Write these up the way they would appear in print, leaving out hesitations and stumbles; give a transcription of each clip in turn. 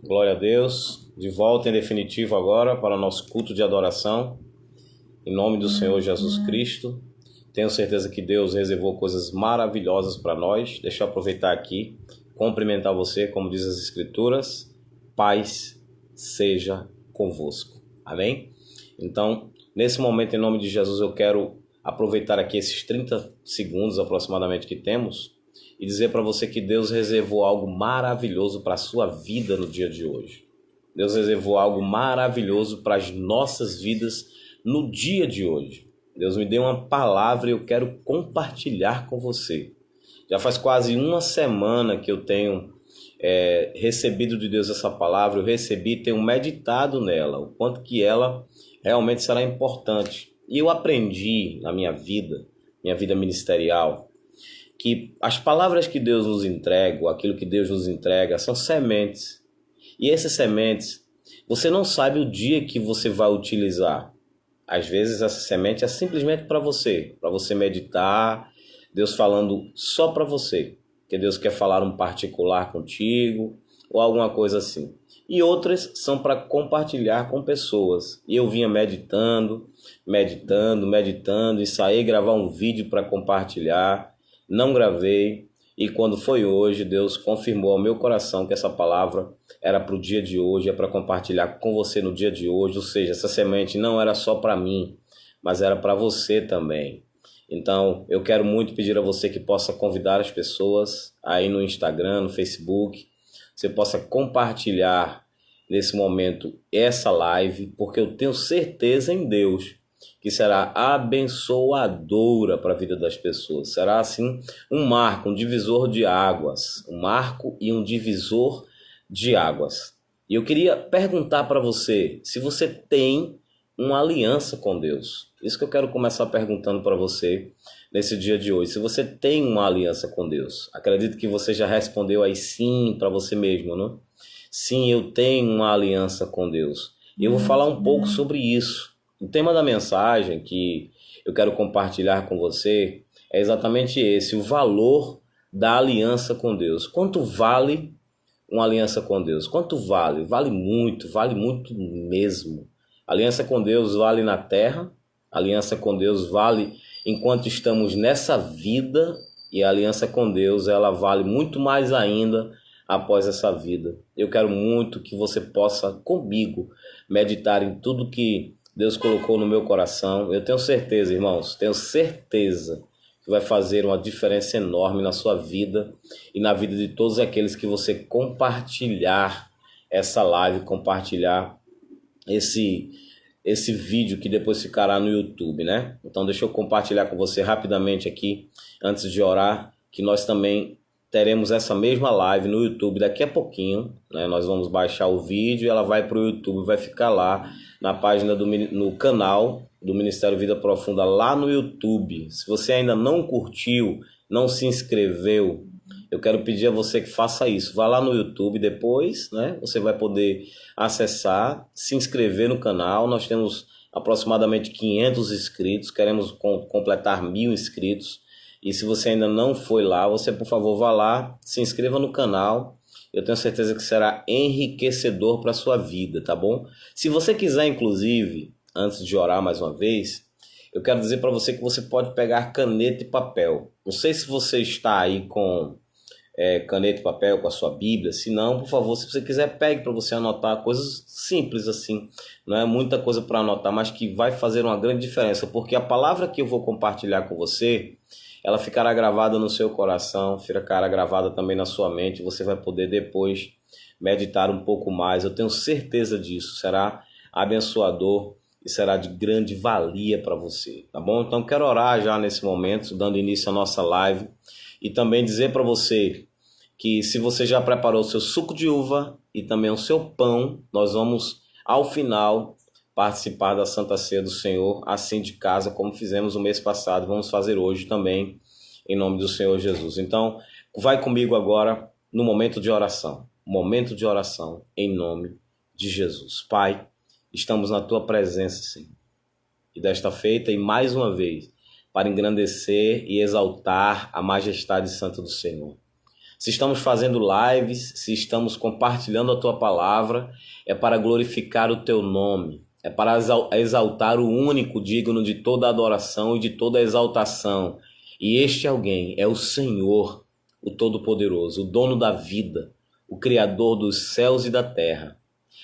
Glória a Deus. De volta em definitivo agora para o nosso culto de adoração. Em nome do Senhor Jesus Cristo. Tenho certeza que Deus reservou coisas maravilhosas para nós. Deixa eu aproveitar aqui, cumprimentar você, como diz as Escrituras. Paz seja convosco. Amém? Então, nesse momento, em nome de Jesus, eu quero aproveitar aqui esses 30 segundos aproximadamente que temos e dizer para você que Deus reservou algo maravilhoso para a sua vida no dia de hoje. Deus reservou algo maravilhoso para as nossas vidas no dia de hoje. Deus me deu uma palavra e eu quero compartilhar com você. Já faz quase uma semana que eu tenho recebido de Deus essa palavra, eu recebi e tenho meditado nela, o quanto que ela realmente será importante. E eu aprendi na minha vida ministerial, que as palavras que Deus nos entrega, aquilo que Deus nos entrega, são sementes. E essas sementes, você não sabe o dia que você vai utilizar. Às vezes essa semente é simplesmente para você meditar, Deus falando só para você, que Deus quer falar um particular contigo, ou alguma coisa assim. E outras são para compartilhar com pessoas. E eu vinha meditando, e saí gravar um vídeo para compartilhar. Não gravei, e quando foi hoje, Deus confirmou ao meu coração que essa palavra era para o dia de hoje, é para compartilhar com você no dia de hoje. Ou seja, essa semente não era só para mim, mas era para você também. Então, eu quero muito pedir a você que possa convidar as pessoas aí no Instagram, no Facebook, você possa compartilhar nesse momento essa live, porque eu tenho certeza em Deus que será abençoadora para a vida das pessoas. Será assim um marco, um divisor de águas, um marco e um divisor de águas. E eu queria perguntar para você se você tem uma aliança com Deus. Isso que eu quero começar perguntando para você nesse dia de hoje. Se você tem uma aliança com Deus. Acredito que você já respondeu aí sim para você mesmo, não? Sim, eu tenho uma aliança com Deus. E eu vou falar um pouco sobre isso. O tema da mensagem que eu quero compartilhar com você é exatamente esse, o valor da aliança com Deus. Quanto vale uma aliança com Deus? Quanto vale? Vale muito mesmo. Aliança com Deus vale na terra, aliança com Deus vale enquanto estamos nessa vida, e a aliança com Deus ela vale muito mais ainda após essa vida. Eu quero muito que você possa comigo meditar em tudo que Deus colocou no meu coração. Eu tenho certeza, irmãos, tenho certeza que vai fazer uma diferença enorme na sua vida e na vida de todos aqueles que você compartilhar essa live, compartilhar esse vídeo que depois ficará no YouTube, né? Então deixa eu compartilhar com você rapidamente aqui, antes de orar, que nós também teremos essa mesma live no YouTube daqui a pouquinho, né? Nós vamos baixar o vídeo e ela vai para o YouTube, vai ficar lá na página no canal do Ministério Vida Profunda, lá no YouTube. Se você ainda não curtiu, não se inscreveu, eu quero pedir a você que faça isso. Vá lá no YouTube depois, né? Você vai poder acessar, se inscrever no canal. Nós temos aproximadamente 500 inscritos, queremos completar 1000 inscritos. E se você ainda não foi lá, você, por favor, vá lá, se inscreva no canal. Eu tenho certeza que será enriquecedor para a sua vida, tá bom? Se você quiser, inclusive, antes de orar mais uma vez, eu quero dizer para você que você pode pegar caneta e papel. Não sei se você está aí com caneta e papel, com a sua Bíblia. Se não, por favor, se você quiser, pegue para você anotar coisas simples assim. Não é muita coisa para anotar, mas que vai fazer uma grande diferença. Porque a palavra que eu vou compartilhar com você, ela ficará gravada no seu coração, ficará gravada também na sua mente. Você vai poder depois meditar um pouco mais. Eu tenho certeza disso. Será abençoador e será de grande valia para você, tá bom? Então quero orar já nesse momento, dando início à nossa live. E também dizer para você que se você já preparou o seu suco de uva e também o seu pão, nós vamos, ao final, participar da Santa Ceia do Senhor, assim de casa, como fizemos no mês passado. Vamos fazer hoje também, em nome do Senhor Jesus. Então, vai comigo agora no momento de oração. Momento de oração, em nome de Jesus. Pai, estamos na Tua presença, Senhor. E desta feita, e mais uma vez, para engrandecer e exaltar a majestade santa do Senhor. Se estamos fazendo lives, se estamos compartilhando a tua palavra, é para glorificar o teu nome, é para exaltar o único digno de toda adoração e de toda exaltação. E este alguém é o Senhor, o Todo-Poderoso, o dono da vida, o Criador dos céus e da terra.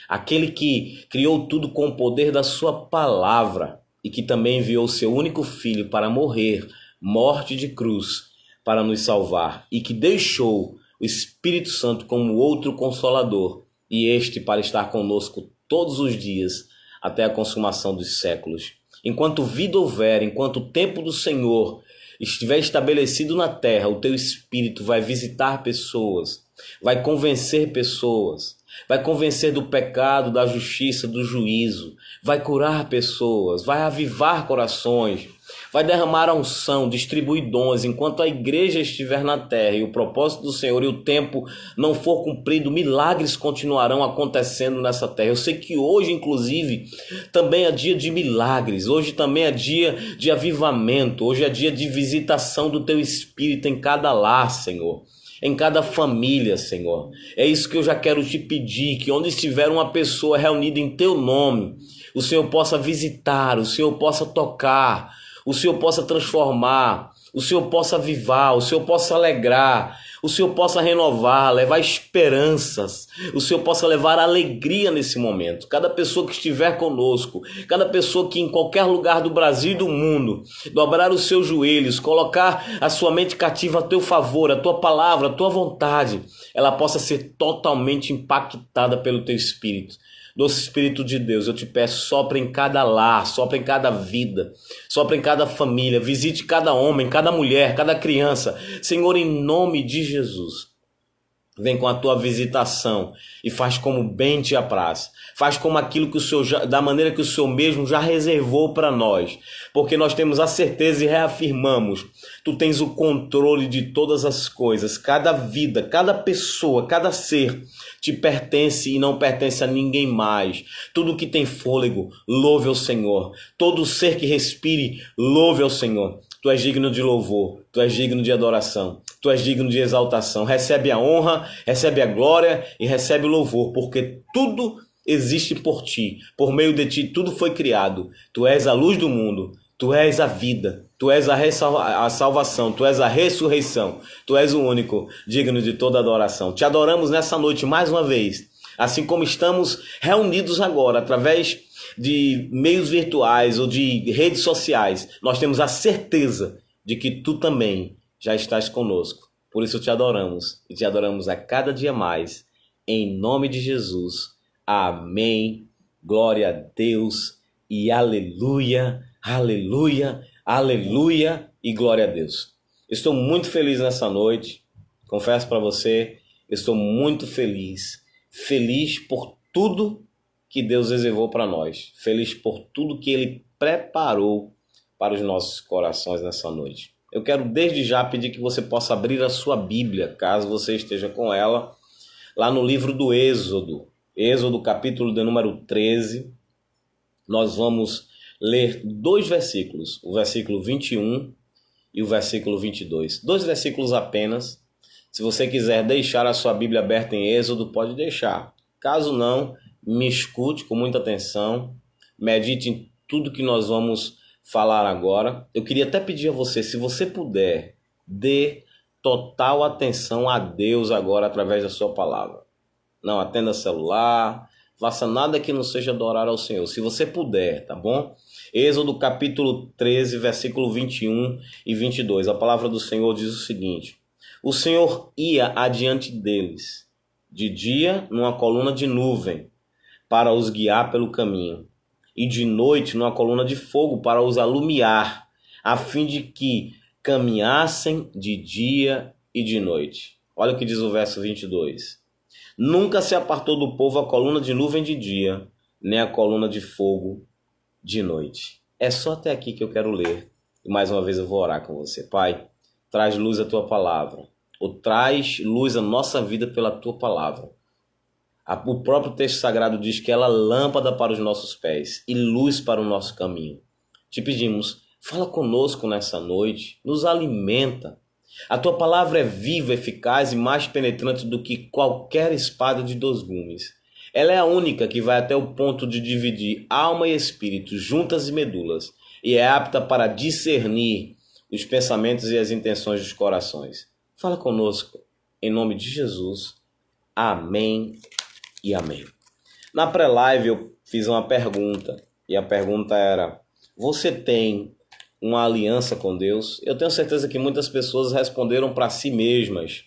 Aquele que criou tudo com o poder da sua palavra e que também enviou seu único filho para morrer, morte de cruz, para nos salvar, e que deixou o Espírito Santo como outro consolador, e este para estar conosco todos os dias, até a consumação dos séculos. Enquanto vida houver, enquanto o tempo do Senhor estiver estabelecido na terra, o teu Espírito vai visitar pessoas, vai convencer pessoas, vai convencer do pecado, da justiça, do juízo, vai curar pessoas, vai avivar corações, vai derramar a unção, distribuir dons. Enquanto a igreja estiver na terra e o propósito do Senhor e o tempo não for cumprido, milagres continuarão acontecendo nessa terra. Eu sei que hoje, inclusive, também é dia de milagres, hoje também é dia de avivamento, hoje é dia de visitação do teu Espírito em cada lar, Senhor, em cada família, Senhor. É isso que eu já quero te pedir, que onde estiver uma pessoa reunida em teu nome, o Senhor possa visitar, o Senhor possa tocar, o Senhor possa transformar, o Senhor possa avivar, o Senhor possa alegrar, o Senhor possa renovar, levar esperanças, o Senhor possa levar alegria nesse momento. Cada pessoa que estiver conosco, cada pessoa que em qualquer lugar do Brasil e do mundo dobrar os seus joelhos, colocar a sua mente cativa a teu favor, a tua palavra, a tua vontade, ela possa ser totalmente impactada pelo teu Espírito. Doce Espírito de Deus, eu te peço, sopra em cada lar, sopra em cada vida, sopra em cada família, visite cada homem, cada mulher, cada criança. Senhor, em nome de Jesus, vem com a tua visitação e faz como bem te apraz. Faz como aquilo que o Senhor, da maneira que o Senhor mesmo já reservou para nós. Porque nós temos a certeza e reafirmamos, tu tens o controle de todas as coisas. Cada vida, cada pessoa, cada ser te pertence e não pertence a ninguém mais. Tudo que tem fôlego, louve ao Senhor. Todo ser que respire, louve ao Senhor. Tu és digno de louvor, tu és digno de adoração, tu és digno de exaltação. Recebe a honra, recebe a glória e recebe o louvor, porque tudo existe por ti, por meio de ti tudo foi criado. Tu és a luz do mundo, tu és a vida, tu és a salvação, tu és a ressurreição, tu és o único digno de toda adoração. Te adoramos nessa noite mais uma vez, assim como estamos reunidos agora através de meios virtuais ou de redes sociais. Nós temos a certeza de que tu também já estás conosco. Por isso te adoramos e te adoramos a cada dia mais. Em nome de Jesus. Amém. Glória a Deus e aleluia, aleluia, aleluia e glória a Deus. Estou muito feliz nessa noite. Confesso para você, estou muito feliz. Feliz por tudo que Deus reservou para nós. Feliz por tudo que Ele preparou para os nossos corações nessa noite. Eu quero desde já pedir que você possa abrir a sua Bíblia, caso você esteja com ela, lá no livro do Êxodo. Êxodo, capítulo de número 13. Nós vamos ler 2 versículos, o versículo 21 e o versículo 22. 2 versículos apenas. Se você quiser deixar a sua Bíblia aberta em Êxodo, pode deixar. Caso não, me escute com muita atenção, medite em tudo que nós vamos falar agora. Eu queria até pedir a você, se você puder, dê total atenção a Deus agora através da sua palavra. Não atenda celular, faça nada que não seja adorar ao Senhor, se você puder, tá bom? Êxodo capítulo 13, versículo 21 e 22. A palavra do Senhor diz o seguinte: o Senhor ia adiante deles, de dia numa coluna de nuvem, para os guiar pelo caminho, e de noite numa coluna de fogo para os alumiar, a fim de que caminhassem de dia e de noite. Olha o que diz o verso 22. Nunca se apartou do povo a coluna de nuvem de dia, nem a coluna de fogo de noite. É só até aqui que eu quero ler. E mais uma vez eu vou orar com você. Pai, traz luz à tua palavra. Ou traz luz à nossa vida pela tua palavra. O próprio texto sagrado diz que ela é lâmpada para os nossos pés e luz para o nosso caminho. Te pedimos, fala conosco nessa noite, nos alimenta. A tua palavra é viva, eficaz e mais penetrante do que qualquer espada de 2 gumes. Ela é a única que vai até o ponto de dividir alma e espírito, juntas e medulas, e é apta para discernir os pensamentos e as intenções dos corações. Fala conosco, em nome de Jesus. Amém e amém. Na pré-live eu fiz uma pergunta, e a pergunta era: você tem uma aliança com Deus? Eu tenho certeza que muitas pessoas responderam para si mesmas: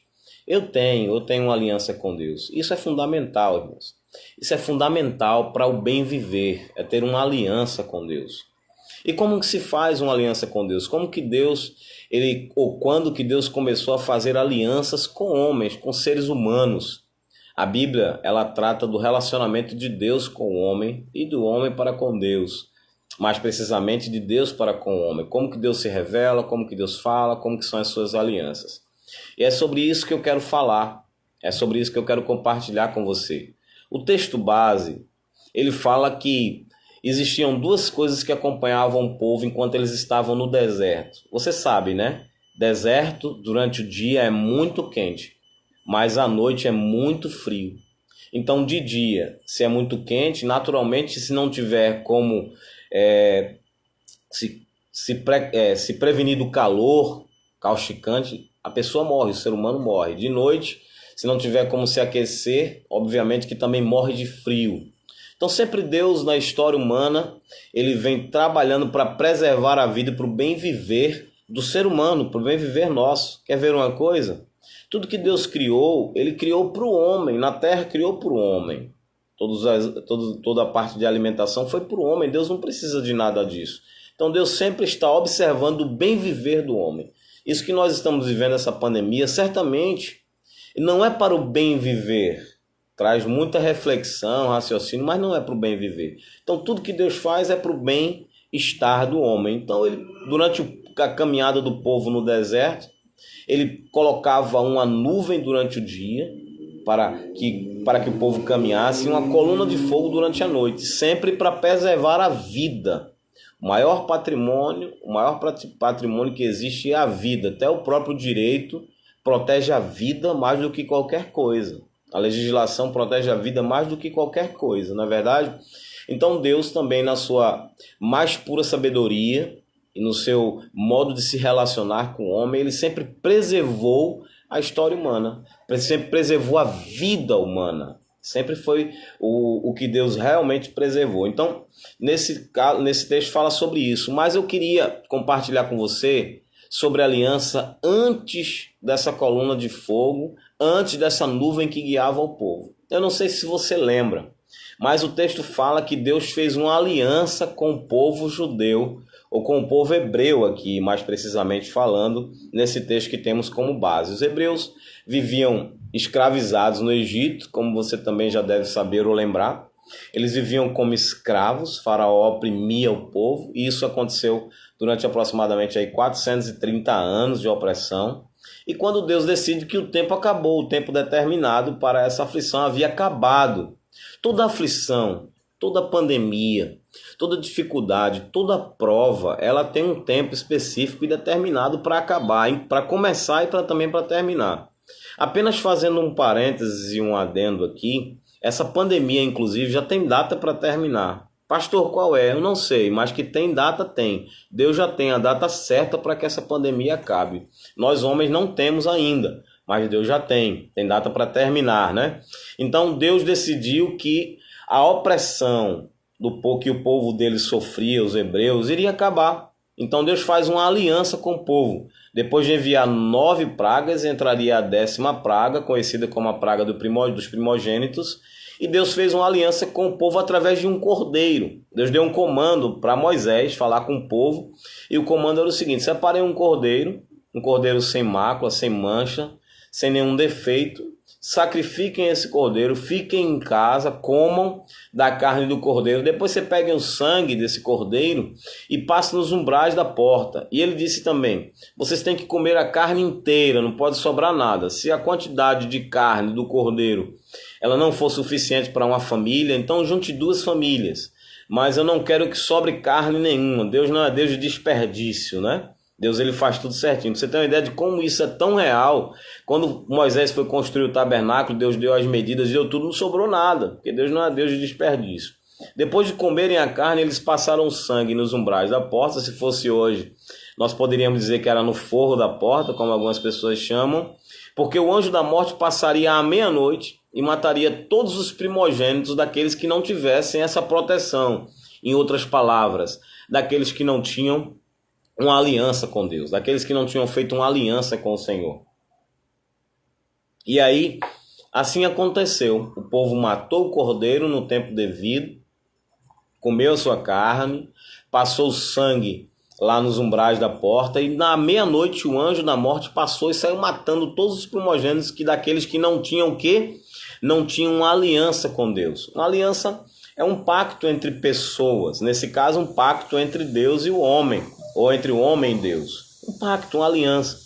eu tenho uma aliança com Deus. Isso é fundamental, irmãos. Isso é fundamental para o bem viver, é ter uma aliança com Deus. E como que se faz uma aliança com Deus? Como que Deus, quando que Deus começou a fazer alianças com homens, com seres humanos? A Bíblia, ela trata do relacionamento de Deus com o homem e do homem para com Deus. Mais precisamente de Deus para com o homem. Como que Deus se revela, como que Deus fala, como que são as suas alianças. E é sobre isso que eu quero falar. É sobre isso que eu quero compartilhar com você. O texto base, ele fala que existiam 2 coisas que acompanhavam o povo enquanto eles estavam no deserto. Você sabe, né? Deserto, durante o dia, é muito quente, mas à noite é muito frio. Então, de dia, se é muito quente, naturalmente, se não tiver como se prevenir do calor causticante, a pessoa morre, o ser humano morre. De noite, se não tiver como se aquecer, obviamente que também morre de frio. Então sempre Deus na história humana, ele vem trabalhando para preservar a vida, para o bem viver do ser humano, para o bem viver nosso. Quer ver uma coisa? Tudo que Deus criou, ele criou para o homem, na terra criou para o homem. Toda a parte de alimentação foi para o homem, Deus não precisa de nada disso. Então Deus sempre está observando o bem viver do homem. Isso que nós estamos vivendo, essa pandemia, certamente não é para o bem viver. Traz muita reflexão, raciocínio, mas não é para o bem viver. Então tudo que Deus faz é para o bem-estar do homem. Então durante a caminhada do povo no deserto, ele colocava uma nuvem durante o dia para que o povo caminhasse, e uma coluna de fogo durante a noite, sempre para preservar a vida. O maior patrimônio que existe é a vida. Até o próprio direito protege a vida mais do que qualquer coisa. A legislação protege a vida mais do que qualquer coisa, não é verdade? Então Deus também, na sua mais pura sabedoria e no seu modo de se relacionar com o homem, ele sempre preservou a história humana, sempre preservou a vida humana. Sempre foi o que Deus realmente preservou. Então, nesse texto fala sobre isso. Mas eu queria compartilhar com você sobre a aliança antes dessa coluna de fogo, antes dessa nuvem que guiava o povo. Eu não sei se você lembra, mas o texto fala que Deus fez uma aliança com o povo judeu, ou com o povo hebreu aqui, mais precisamente falando, nesse texto que temos como base. Os hebreus viviam escravizados no Egito, como você também já deve saber ou lembrar. Eles viviam como escravos, Faraó oprimia o povo, e isso aconteceu durante aproximadamente 430 anos de opressão. E quando Deus decide que o tempo acabou, o tempo determinado para essa aflição havia acabado. Toda aflição, toda pandemia, toda dificuldade, toda prova, ela tem um tempo específico e determinado para acabar, para começar e também para terminar. Apenas fazendo um parênteses e um adendo aqui, essa pandemia, inclusive, já tem data para terminar. Pastor, qual é? Eu não sei, mas que tem data, tem. Deus já tem a data certa para que essa pandemia acabe. Nós, homens, não temos ainda, mas Deus já tem data para terminar, né? Então, Deus decidiu que a opressão que o povo dele sofria, os hebreus, iria acabar. Então, Deus faz uma aliança com o povo. Depois de enviar 9 pragas, entraria a 10ª praga, conhecida como a praga dos primogênitos, e Deus fez uma aliança com o povo através de um cordeiro. Deus deu um comando para Moisés falar com o povo, e o comando era o seguinte: separem um cordeiro sem mácula, sem mancha, sem nenhum defeito, sacrifiquem esse cordeiro, fiquem em casa, comam da carne do cordeiro, depois você peguem o sangue desse cordeiro e passem nos umbrais da porta. E ele disse também: vocês têm que comer a carne inteira, não pode sobrar nada. Se a quantidade de carne do cordeiro ela não for suficiente para uma família, então junte 2 famílias, mas eu não quero que sobre carne nenhuma. Deus não é Deus de desperdício, né? Deus ele faz tudo certinho. Pra você ter uma ideia de como isso é tão real, quando Moisés foi construir o tabernáculo, Deus deu as medidas, deu tudo, não sobrou nada, porque Deus não é Deus de desperdício. Depois de comerem a carne, eles passaram sangue nos umbrais da porta. Se fosse hoje, nós poderíamos dizer que era no forro da porta, como algumas pessoas chamam, porque o anjo da morte passaria à meia-noite e mataria todos os primogênitos daqueles que não tivessem essa proteção. Em outras palavras, daqueles que não tinham uma aliança com Deus, daqueles que não tinham feito uma aliança com o Senhor. E aí, assim aconteceu. O povo matou o cordeiro no tempo devido, comeu sua carne, passou o sangue lá nos umbrais da porta, e na meia-noite o anjo da morte passou e saiu matando todos os primogênitos daqueles que não tinham o quê? Não tinham uma aliança com Deus. Uma aliança é um pacto entre pessoas, nesse caso um pacto entre Deus e o homem, ou entre o homem e Deus. Um pacto, uma aliança.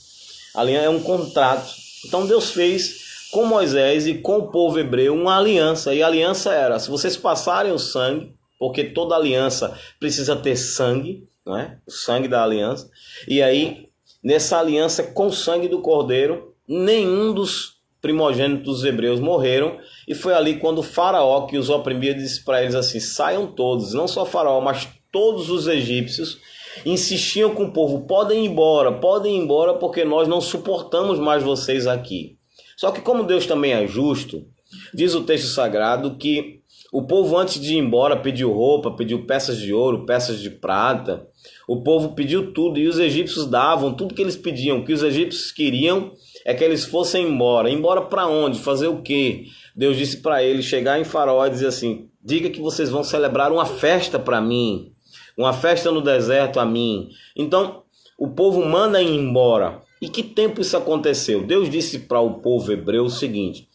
Aliança é um contrato. Então Deus fez com Moisés e com o povo hebreu uma aliança, e a aliança era: se vocês passarem o sangue, porque toda aliança precisa ter sangue, não é? O sangue da aliança. E aí, nessa aliança com o sangue do cordeiro, nenhum dos primogênitos dos hebreus morreram. E foi ali quando o faraó, que os oprimia, disse para eles assim: saiam todos. Não só o faraó, mas todos os egípcios insistiam com o povo: podem ir embora, porque nós não suportamos mais vocês aqui. Só que como Deus também é justo, diz o texto sagrado que o povo, antes de ir embora, pediu roupa, pediu peças de ouro, peças de prata. O povo pediu tudo e os egípcios davam tudo que eles pediam. O que os egípcios queriam é que eles fossem embora. Embora para onde? Fazer o quê? Deus disse para eles chegar em Faraó e dizer assim: diga que vocês vão celebrar uma festa para mim, uma festa no deserto a mim. Então o povo manda ir embora. E que tempo isso aconteceu? Deus disse para o povo hebreu o seguinte: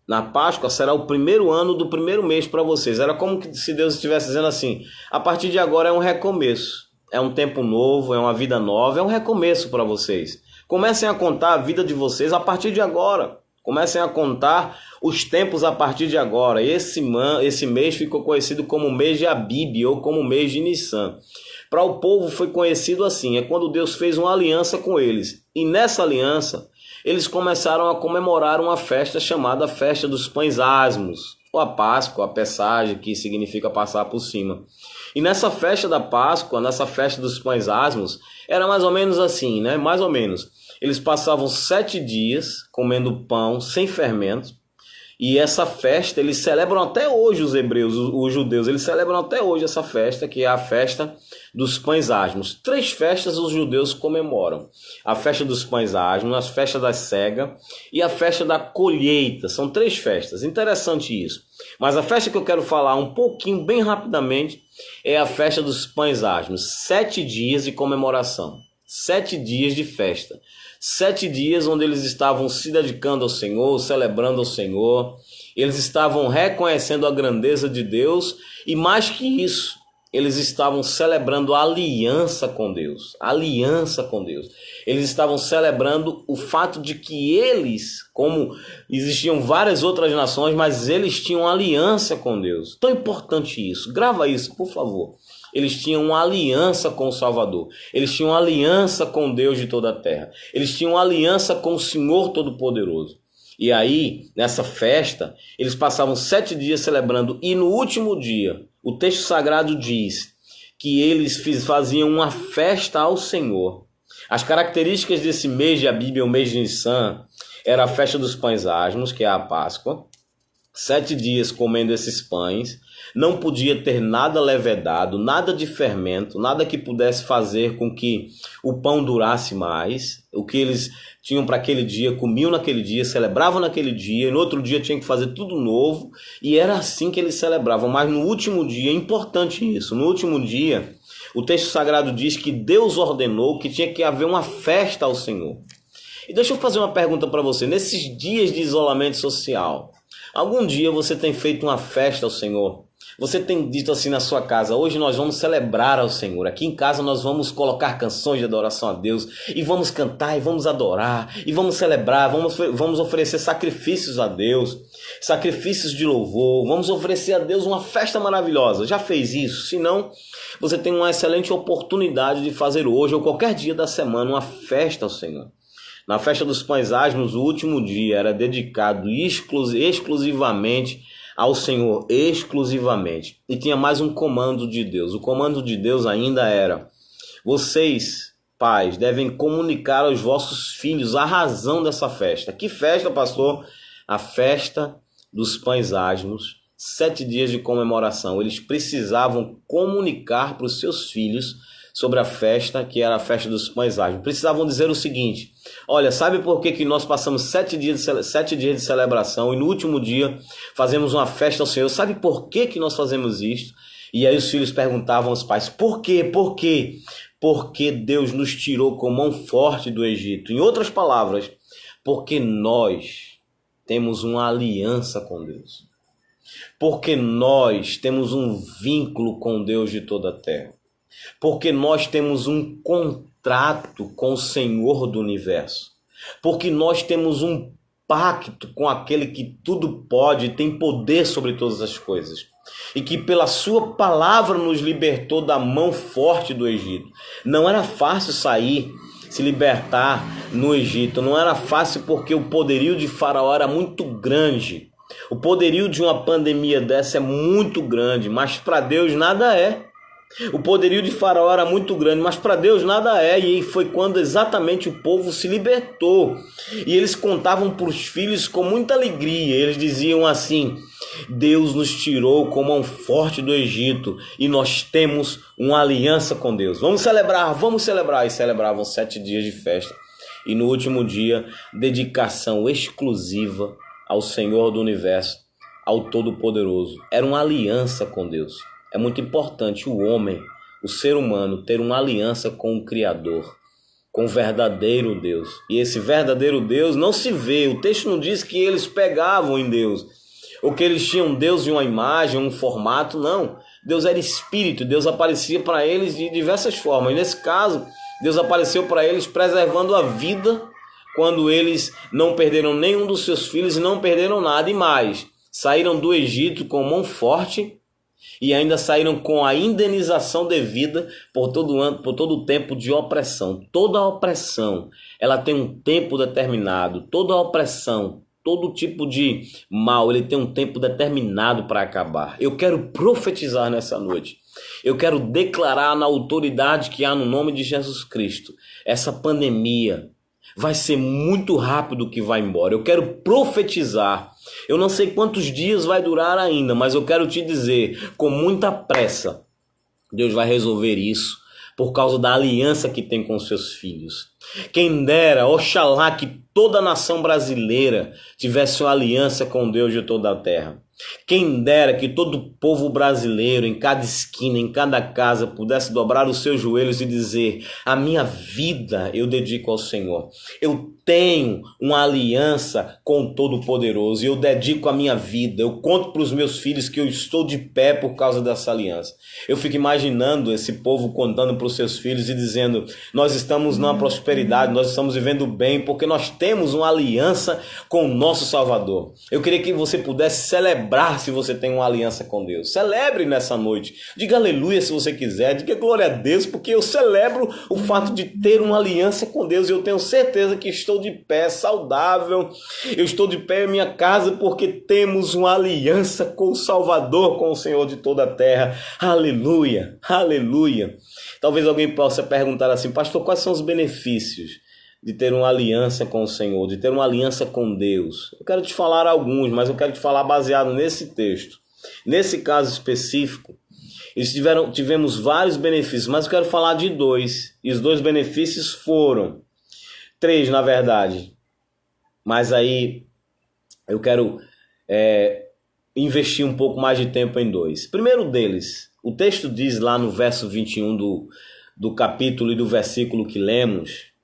na Páscoa será o primeiro ano do primeiro mês para vocês. Era como se Deus estivesse dizendo assim: a partir de agora é um recomeço. É um tempo novo, é uma vida nova, é um recomeço para vocês. Comecem a contar a vida de vocês a partir de agora. Comecem a contar os tempos a partir de agora. Esse mês ficou conhecido como o mês de Abib, ou como o mês de Nissan. Para o povo foi conhecido assim: é quando Deus fez uma aliança com eles. E nessa aliança, eles começaram a comemorar uma festa chamada Festa dos Pães Asmos, ou a Páscoa, a Pessagem, que significa passar por cima. E nessa festa da Páscoa, nessa festa dos Pães Asmos, era mais ou menos assim, né? Mais ou menos. Eles passavam 7 dias comendo pão sem fermento. E essa festa, eles celebram até hoje, os hebreus, os judeus, eles celebram até hoje essa festa, que é a festa dos pães asmos. 3 festas os judeus comemoram: a festa dos pães asmos, a festa da cega e a festa da colheita. São 3 festas, interessante isso. Mas a festa que eu quero falar um pouquinho, bem rapidamente, é a festa dos pães asmos. 7 dias de comemoração, 7 dias de festa. 7 dias onde eles estavam se dedicando ao Senhor, celebrando ao Senhor. Eles estavam reconhecendo a grandeza de Deus e, mais que isso, eles estavam celebrando a aliança com Deus. Aliança com Deus. Eles estavam celebrando o fato de que eles, como existiam várias outras nações, mas eles tinham aliança com Deus. Tão importante isso. Grava isso, por favor. Eles tinham uma aliança com o Salvador. Eles tinham uma aliança com Deus de toda a terra. Eles tinham uma aliança com o Senhor Todo-Poderoso. E aí, nessa festa, eles passavam 7 dias celebrando. E no último dia, o texto sagrado diz que eles faziam uma festa ao Senhor. As características desse mês de Abib, o mês de Nissan, era a festa dos pães asmos, que é a Páscoa. 7 dias comendo esses pães. Não podia ter nada levedado, nada de fermento, nada que pudesse fazer com que o pão durasse mais. O que eles tinham para aquele dia, comiam naquele dia, celebravam naquele dia, e no outro dia tinham que fazer tudo novo, e era assim que eles celebravam. Mas no último dia, é importante isso, no último dia, o texto sagrado diz que Deus ordenou que tinha que haver uma festa ao Senhor. E deixa eu fazer uma pergunta para você: nesses dias de isolamento social, algum dia você tem feito uma festa ao Senhor? Você tem dito assim na sua casa: hoje nós vamos celebrar ao Senhor. Aqui em casa nós vamos colocar canções de adoração a Deus, e vamos cantar, e vamos adorar, e vamos celebrar, vamos oferecer sacrifícios a Deus, sacrifícios de louvor, vamos oferecer a Deus uma festa maravilhosa. Já fez isso? Se não, você tem uma excelente oportunidade de fazer hoje ou qualquer dia da semana uma festa ao Senhor. Na festa dos pães asmos, o último dia era dedicado exclusivamente ao Senhor, exclusivamente. E tinha mais um comando de Deus. O comando de Deus ainda era: vocês, pais, devem comunicar aos vossos filhos a razão dessa festa. Que festa, pastor? A festa dos pães asmos, 7 dias de comemoração. Eles precisavam comunicar para os seus filhos sobre a festa, que era a festa dos pães asmos. Precisavam dizer o seguinte: olha, sabe por que nós passamos 7 dias de celebração e no último dia fazemos uma festa ao Senhor? Sabe por que nós fazemos isto? E aí os filhos perguntavam aos pais: por quê? Por quê? Porque Deus nos tirou com mão forte do Egito. Em outras palavras, porque nós temos uma aliança com Deus. Porque nós temos um vínculo com Deus de toda a terra. Porque nós temos um contrato com o Senhor do universo. Porque nós temos um pacto com aquele que tudo pode e tem poder sobre todas as coisas. E que pela sua palavra nos libertou da mão forte do Egito. Não era fácil se libertar no Egito. Não era fácil porque o poderio de Faraó era muito grande. O poderio de uma pandemia dessa é muito grande, mas para Deus nada é. O poderio de Faraó era muito grande, mas para Deus nada é. E foi quando exatamente o povo se libertou. E eles contavam para os filhos com muita alegria. Eles diziam assim: Deus nos tirou com mão forte do Egito e nós temos uma aliança com Deus. Vamos celebrar, vamos celebrar. E celebravam 7 dias de festa. E no último dia, dedicação exclusiva ao Senhor do universo, ao Todo-Poderoso. Era uma aliança com Deus. É muito importante o homem, o ser humano, ter uma aliança com o Criador, com o verdadeiro Deus. E esse verdadeiro Deus não se vê. O texto não diz que eles pegavam em Deus, ou que eles tinham Deus de uma imagem, um formato. Não. Deus era espírito. Deus aparecia para eles de diversas formas. E nesse caso, Deus apareceu para eles preservando a vida, quando eles não perderam nenhum dos seus filhos e não perderam nada. E mais, saíram do Egito com mão forte e ainda saíram com a indenização devida por todo o tempo de opressão. Toda opressão, ela tem um tempo determinado. Toda opressão, todo tipo de mal, ele tem um tempo determinado para acabar. Eu quero profetizar nessa noite. Eu quero declarar na autoridade que há no nome de Jesus Cristo. Essa pandemia vai ser muito rápido que vai embora. Eu quero profetizar. Eu não sei quantos dias vai durar ainda, mas eu quero te dizer, com muita pressa, Deus vai resolver isso por causa da aliança que tem com seus filhos. Quem dera, oxalá, que toda a nação brasileira tivesse uma aliança com Deus de toda a terra. Quem dera que todo o povo brasileiro, em cada esquina, em cada casa, pudesse dobrar os seus joelhos e dizer: a minha vida eu dedico ao Senhor. Eu tenho uma aliança com o Todo-Poderoso e eu dedico a minha vida. Eu conto para os meus filhos que eu estou de pé por causa dessa aliança. Eu fico imaginando esse povo contando para os seus filhos e dizendo: nós estamos numa prosperidade, nós estamos vivendo bem porque nós temos uma aliança com o nosso Salvador. Eu queria que você pudesse celebrar se você tem uma aliança com Deus. Celebre nessa noite. Diga aleluia se você quiser. Diga glória a Deus, porque eu celebro o fato de ter uma aliança com Deus. E eu tenho certeza que estou de pé, saudável. Eu estou de pé em minha casa porque temos uma aliança com o Salvador, com o Senhor de toda a terra. Aleluia, aleluia. Talvez alguém possa perguntar assim: pastor, quais são os benefícios de ter uma aliança com o Senhor, de ter uma aliança com Deus? Eu quero te falar alguns, mas eu quero te falar baseado nesse texto. Nesse caso específico, tivemos vários benefícios, mas eu quero falar de 2. E os 2 benefícios foram 3, na verdade. Mas aí eu quero investir um pouco mais de tempo em 2. Primeiro deles, o texto diz lá no verso 21 do capítulo e do versículo que lemos,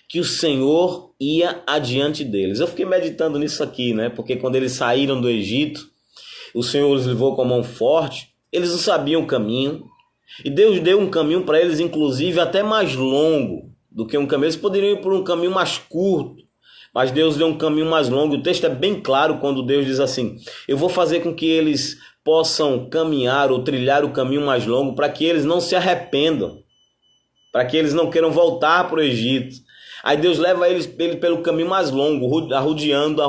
que o Senhor ia adiante deles. Eu fiquei meditando nisso aqui, né? Porque quando eles saíram do Egito, O Senhor os levou com a mão forte, eles não sabiam o caminho, e Deus deu um caminho para eles, inclusive até mais longo do que um caminho. Eles poderiam ir por um caminho mais curto, mas Deus deu um caminho mais longo. O texto é bem claro quando Deus diz assim: eu vou fazer com que eles possam caminhar ou trilhar o caminho mais longo, para que eles não se arrependam, para que eles não queiram voltar para o Egito. Aí Deus leva eles pelo caminho mais longo, arrodeando,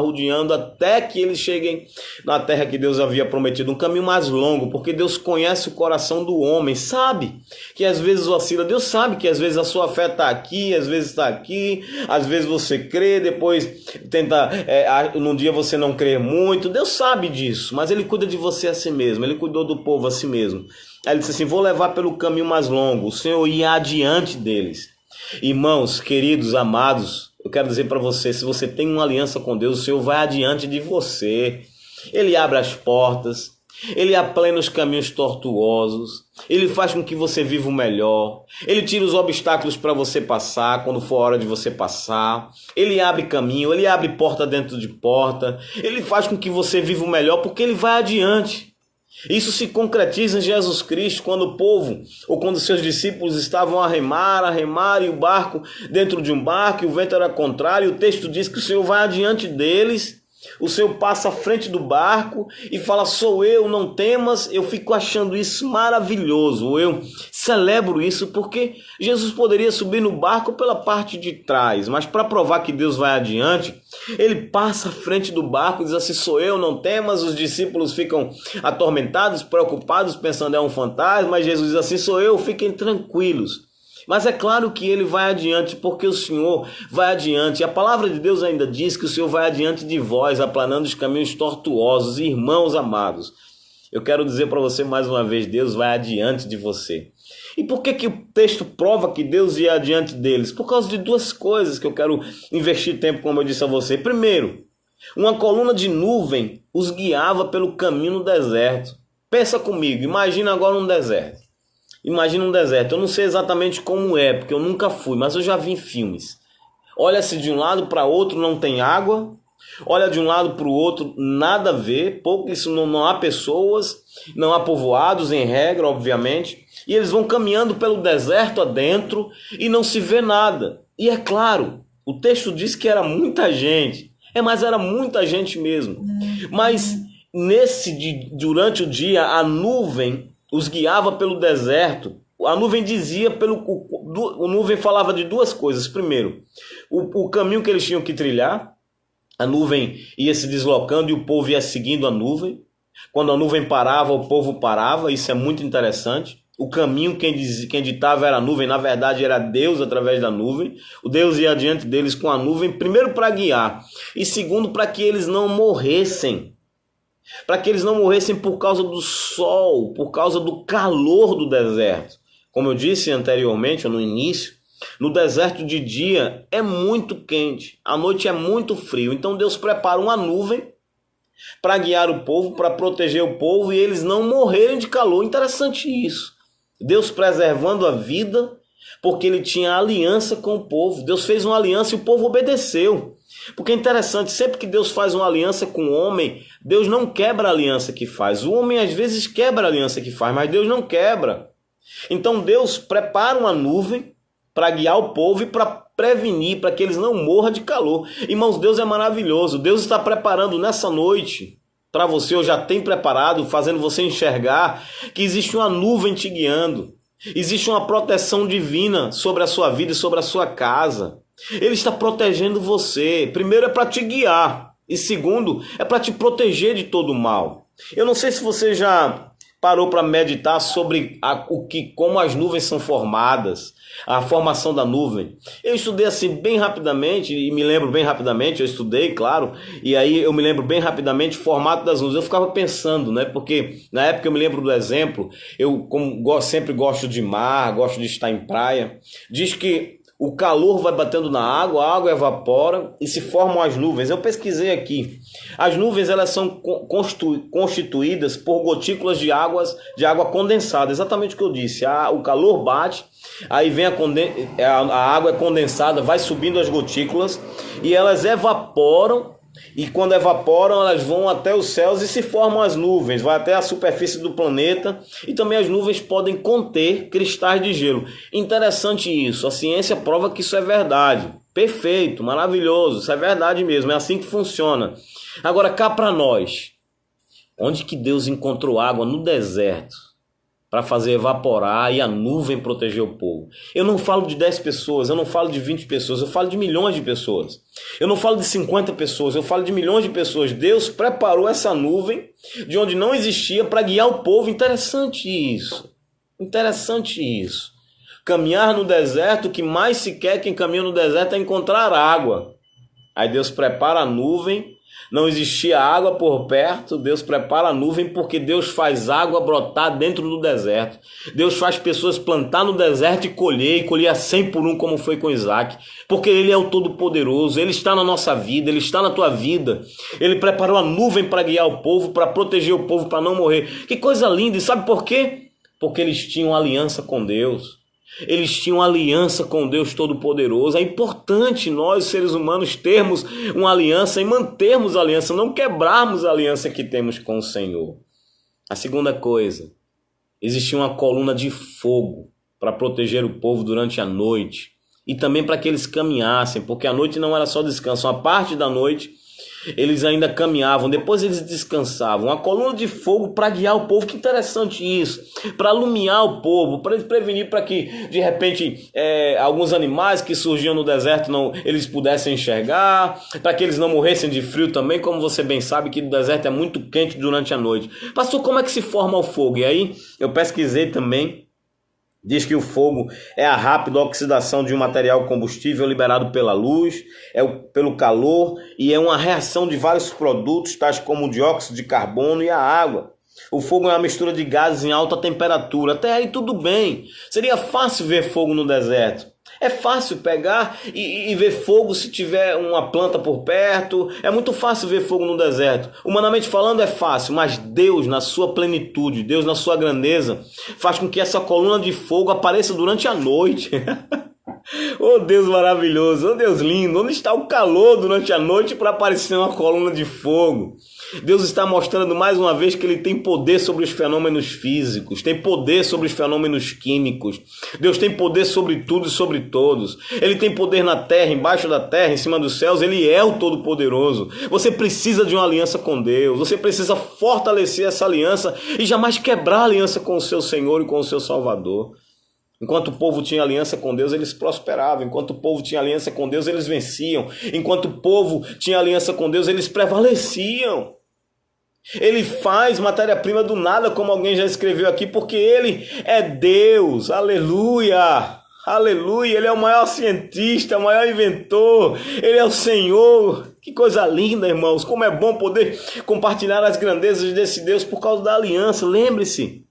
até que eles cheguem na terra que Deus havia prometido. Um caminho mais longo, porque Deus conhece o coração do homem, sabe que às vezes oscila. Deus sabe que às vezes a sua fé está aqui, às vezes está aqui, às vezes você crê, depois tenta, num dia você não crê muito. Deus sabe disso, mas Ele cuida de você a si mesmo, Ele cuidou do povo a si mesmo. Aí Ele disse assim: vou levar pelo caminho mais longo. O Senhor ia adiante deles. Irmãos, queridos, amados, eu quero dizer para você, se você tem uma aliança com Deus, o Senhor vai adiante de você. Ele abre as portas, Ele aplana os caminhos tortuosos, Ele faz com que você viva o melhor, Ele tira os obstáculos para você passar quando for a hora de você passar, Ele abre caminho, Ele abre porta dentro de porta, Ele faz com que você viva o melhor, porque Ele vai adiante. Isso se concretiza em Jesus Cristo, quando o povo, ou quando seus discípulos estavam a remar, e o barco dentro de um barco, e o vento era contrário. O texto diz que o Senhor vai adiante deles, o Senhor passa à frente do barco e fala: sou eu, não temas. Eu fico achando isso maravilhoso, eu celebro isso, porque Jesus poderia subir no barco pela parte de trás, mas para provar que Deus vai adiante, Ele passa à frente do barco e diz assim: sou eu, não temas. Os discípulos ficam atormentados, preocupados, pensando é um fantasma, mas Jesus diz assim: sou eu, fiquem tranquilos. Mas é claro que Ele vai adiante, porque o Senhor vai adiante. A palavra de Deus ainda diz que o Senhor vai adiante de vós, aplanando os caminhos tortuosos. Irmãos amados, eu quero dizer para você mais uma vez: Deus vai adiante de você. E por que o texto prova que Deus ia adiante deles? Por causa de duas coisas que eu quero investir tempo, como eu disse a você. Primeiro, uma coluna de nuvem os guiava pelo caminho no deserto. Pensa comigo, imagina agora um deserto. Imagina um deserto. Eu não sei exatamente como é, porque eu nunca fui, mas eu já vi em filmes. Olha-se de um lado para outro, não tem água. Olha de um lado para o outro, nada a ver. Pouco, isso não há pessoas, não há povoados em regra, obviamente. E eles vão caminhando pelo deserto adentro e não se vê nada. E é claro, o texto diz que era muita gente. Mas era muita gente mesmo. Mas durante o dia, a nuvem os guiava pelo deserto. A nuvem dizia, a nuvem falava de duas coisas. Primeiro, o caminho que eles tinham que trilhar. A nuvem ia se deslocando e o povo ia seguindo a nuvem. Quando a nuvem parava, o povo parava. Isso é muito interessante. O caminho, quem ditava era a nuvem, na verdade era Deus através da nuvem. O Deus ia adiante deles com a nuvem, primeiro para guiar, e segundo para que eles não morressem. Para que eles não morressem por causa do sol, por causa do calor do deserto. Como eu disse anteriormente, ou no início, no deserto de dia é muito quente, à noite é muito frio. Então Deus prepara uma nuvem para guiar o povo, para proteger o povo e eles não morrerem de calor. Interessante isso. Deus preservando a vida, porque Ele tinha aliança com o povo. Deus fez uma aliança e o povo obedeceu. Porque é interessante, sempre que Deus faz uma aliança com o homem, Deus não quebra a aliança que faz. O homem às vezes quebra a aliança que faz, mas Deus não quebra. Então Deus prepara uma nuvem para guiar o povo e para prevenir, para que eles não morram de calor. Irmãos, Deus é maravilhoso. Deus está preparando nessa noite para você, ou já tem preparado, fazendo você enxergar que existe uma nuvem te guiando. Existe uma proteção divina sobre a sua vida e sobre a sua casa. Ele está protegendo você. Primeiro é para te guiar. E segundo, é para te proteger de todo o mal. Eu não sei se você já parou para meditar sobre como as nuvens são formadas, a formação da nuvem. Eu estudei assim bem rapidamente, e me lembro bem rapidamente, eu estudei, claro, e aí eu me lembro bem rapidamente o formato das nuvens. Eu ficava pensando, né, porque na época eu me lembro do exemplo, eu sempre gosto de mar, gosto de estar em praia, diz que o calor vai batendo na água, a água evapora e se formam as nuvens. Eu pesquisei aqui. As nuvens elas são constituídas por gotículas de água condensada. Exatamente o que eu disse. O calor bate, aí vem a água é condensada, vai subindo as gotículas e elas evaporam E quando evaporam, elas vão até os céus e se formam as nuvens, vai até a superfície do planeta, e também as nuvens podem conter cristais de gelo. Interessante isso, a ciência prova que isso é verdade. Perfeito, maravilhoso, isso é verdade mesmo, é assim que funciona. Agora cá para nós, onde que Deus encontrou água no deserto para fazer evaporar e a nuvem proteger o povo? Eu não falo de 10 pessoas, eu não falo de 20 pessoas, eu falo de milhões de pessoas. Eu não falo de 50 pessoas, eu falo de milhões de pessoas. Deus preparou essa nuvem de onde não existia para guiar o povo. Interessante isso. Interessante isso. Caminhar no deserto, o que mais se quer quem caminha no deserto é encontrar água. Aí Deus prepara a nuvem. Não existia água por perto, Deus prepara a nuvem porque Deus faz água brotar dentro do deserto. Deus faz pessoas plantar no deserto e colher a 100 por um, como foi com Isaac. Porque Ele é o Todo-Poderoso, Ele está na nossa vida, Ele está na tua vida. Ele preparou a nuvem para guiar o povo, para proteger o povo, para não morrer. Que coisa linda! E sabe por quê? Porque eles tinham aliança com Deus. Eles tinham aliança com Deus Todo-Poderoso. É importante nós, seres humanos, termos uma aliança e mantermos a aliança, não quebrarmos a aliança que temos com o Senhor. A segunda coisa, existia uma coluna de fogo para proteger o povo durante a noite e também para que eles caminhassem, porque a noite não era só descanso, uma parte da noite eles ainda caminhavam, depois eles descansavam. Uma coluna de fogo para guiar o povo. Que interessante isso. Para iluminar o povo, para prevenir, para que de repente alguns animais que surgiam no deserto eles pudessem enxergar, para que eles não morressem de frio também, como você bem sabe que o deserto é muito quente durante a noite. Pastor, como é que se forma o fogo? E aí eu pesquisei também. Diz que o fogo é a rápida oxidação de um material combustível liberado pela luz, pelo calor, e é uma reação de vários produtos, tais como o dióxido de carbono e a água. O fogo é uma mistura de gases em alta temperatura. Até aí tudo bem. Seria fácil ver fogo no deserto. É fácil pegar e ver fogo se tiver uma planta por perto. É muito fácil ver fogo no deserto. Humanamente falando é fácil, mas Deus na sua plenitude, Deus na sua grandeza, faz com que essa coluna de fogo apareça durante a noite. Oh Deus maravilhoso, oh Deus lindo, onde está o calor durante a noite para aparecer uma coluna de fogo? Deus está mostrando mais uma vez que Ele tem poder sobre os fenômenos físicos, tem poder sobre os fenômenos químicos. Deus tem poder sobre tudo e sobre todos. Ele tem poder na terra, embaixo da terra, em cima dos céus. Ele é o Todo-Poderoso. Você precisa de uma aliança com Deus, você precisa fortalecer essa aliança e jamais quebrar a aliança com o seu Senhor e com o seu Salvador. Enquanto o povo tinha aliança com Deus, eles prosperavam. Enquanto o povo tinha aliança com Deus, eles venciam. Enquanto o povo tinha aliança com Deus, eles prevaleciam. Ele faz matéria-prima do nada, como alguém já escreveu aqui, porque Ele é Deus. Aleluia! Aleluia! Ele é o maior cientista, o maior inventor. Ele é o Senhor. Que coisa linda, irmãos. Como é bom poder compartilhar as grandezas desse Deus por causa da aliança. Lembre-se,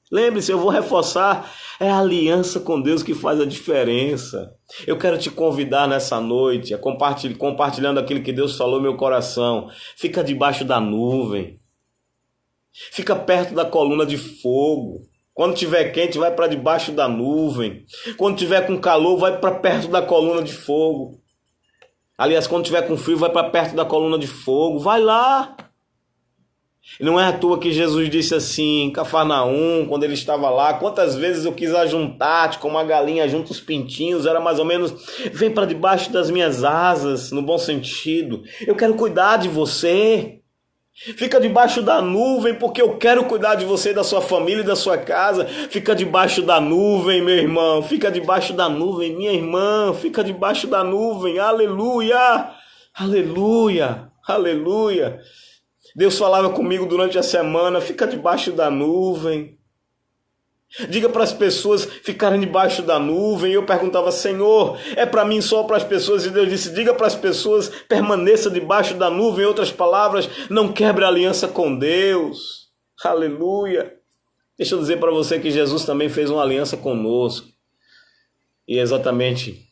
eu vou reforçar. É a aliança com Deus que faz a diferença. Eu quero te convidar nessa noite a compartilhando aquilo que Deus falou no meu coração. Fica debaixo da nuvem. Fica perto da coluna de fogo. Quando tiver quente, vai para debaixo da nuvem. Quando tiver com calor, vai para perto da coluna de fogo. Aliás, quando tiver com frio, vai para perto da coluna de fogo. Vai lá. E não é à toa que Jesus disse assim, em Cafarnaum, quando ele estava lá, quantas vezes eu quis ajuntar-te como uma galinha junta os pintinhos, era mais ou menos, vem para debaixo das minhas asas, no bom sentido. Eu quero cuidar de você. Fica debaixo da nuvem, porque eu quero cuidar de você, da sua família e da sua casa. Fica debaixo da nuvem, meu irmão. Fica debaixo da nuvem, minha irmã. Fica debaixo da nuvem. Aleluia! Aleluia! Aleluia! Deus falava comigo durante a semana, fica debaixo da nuvem. Diga para as pessoas ficarem debaixo da nuvem. Eu perguntava, Senhor, é para mim só para as pessoas? E Deus disse, diga para as pessoas, permaneça debaixo da nuvem. Em outras palavras, não quebre a aliança com Deus. Aleluia. Deixa eu dizer para você que Jesus também fez uma aliança conosco. E é exatamente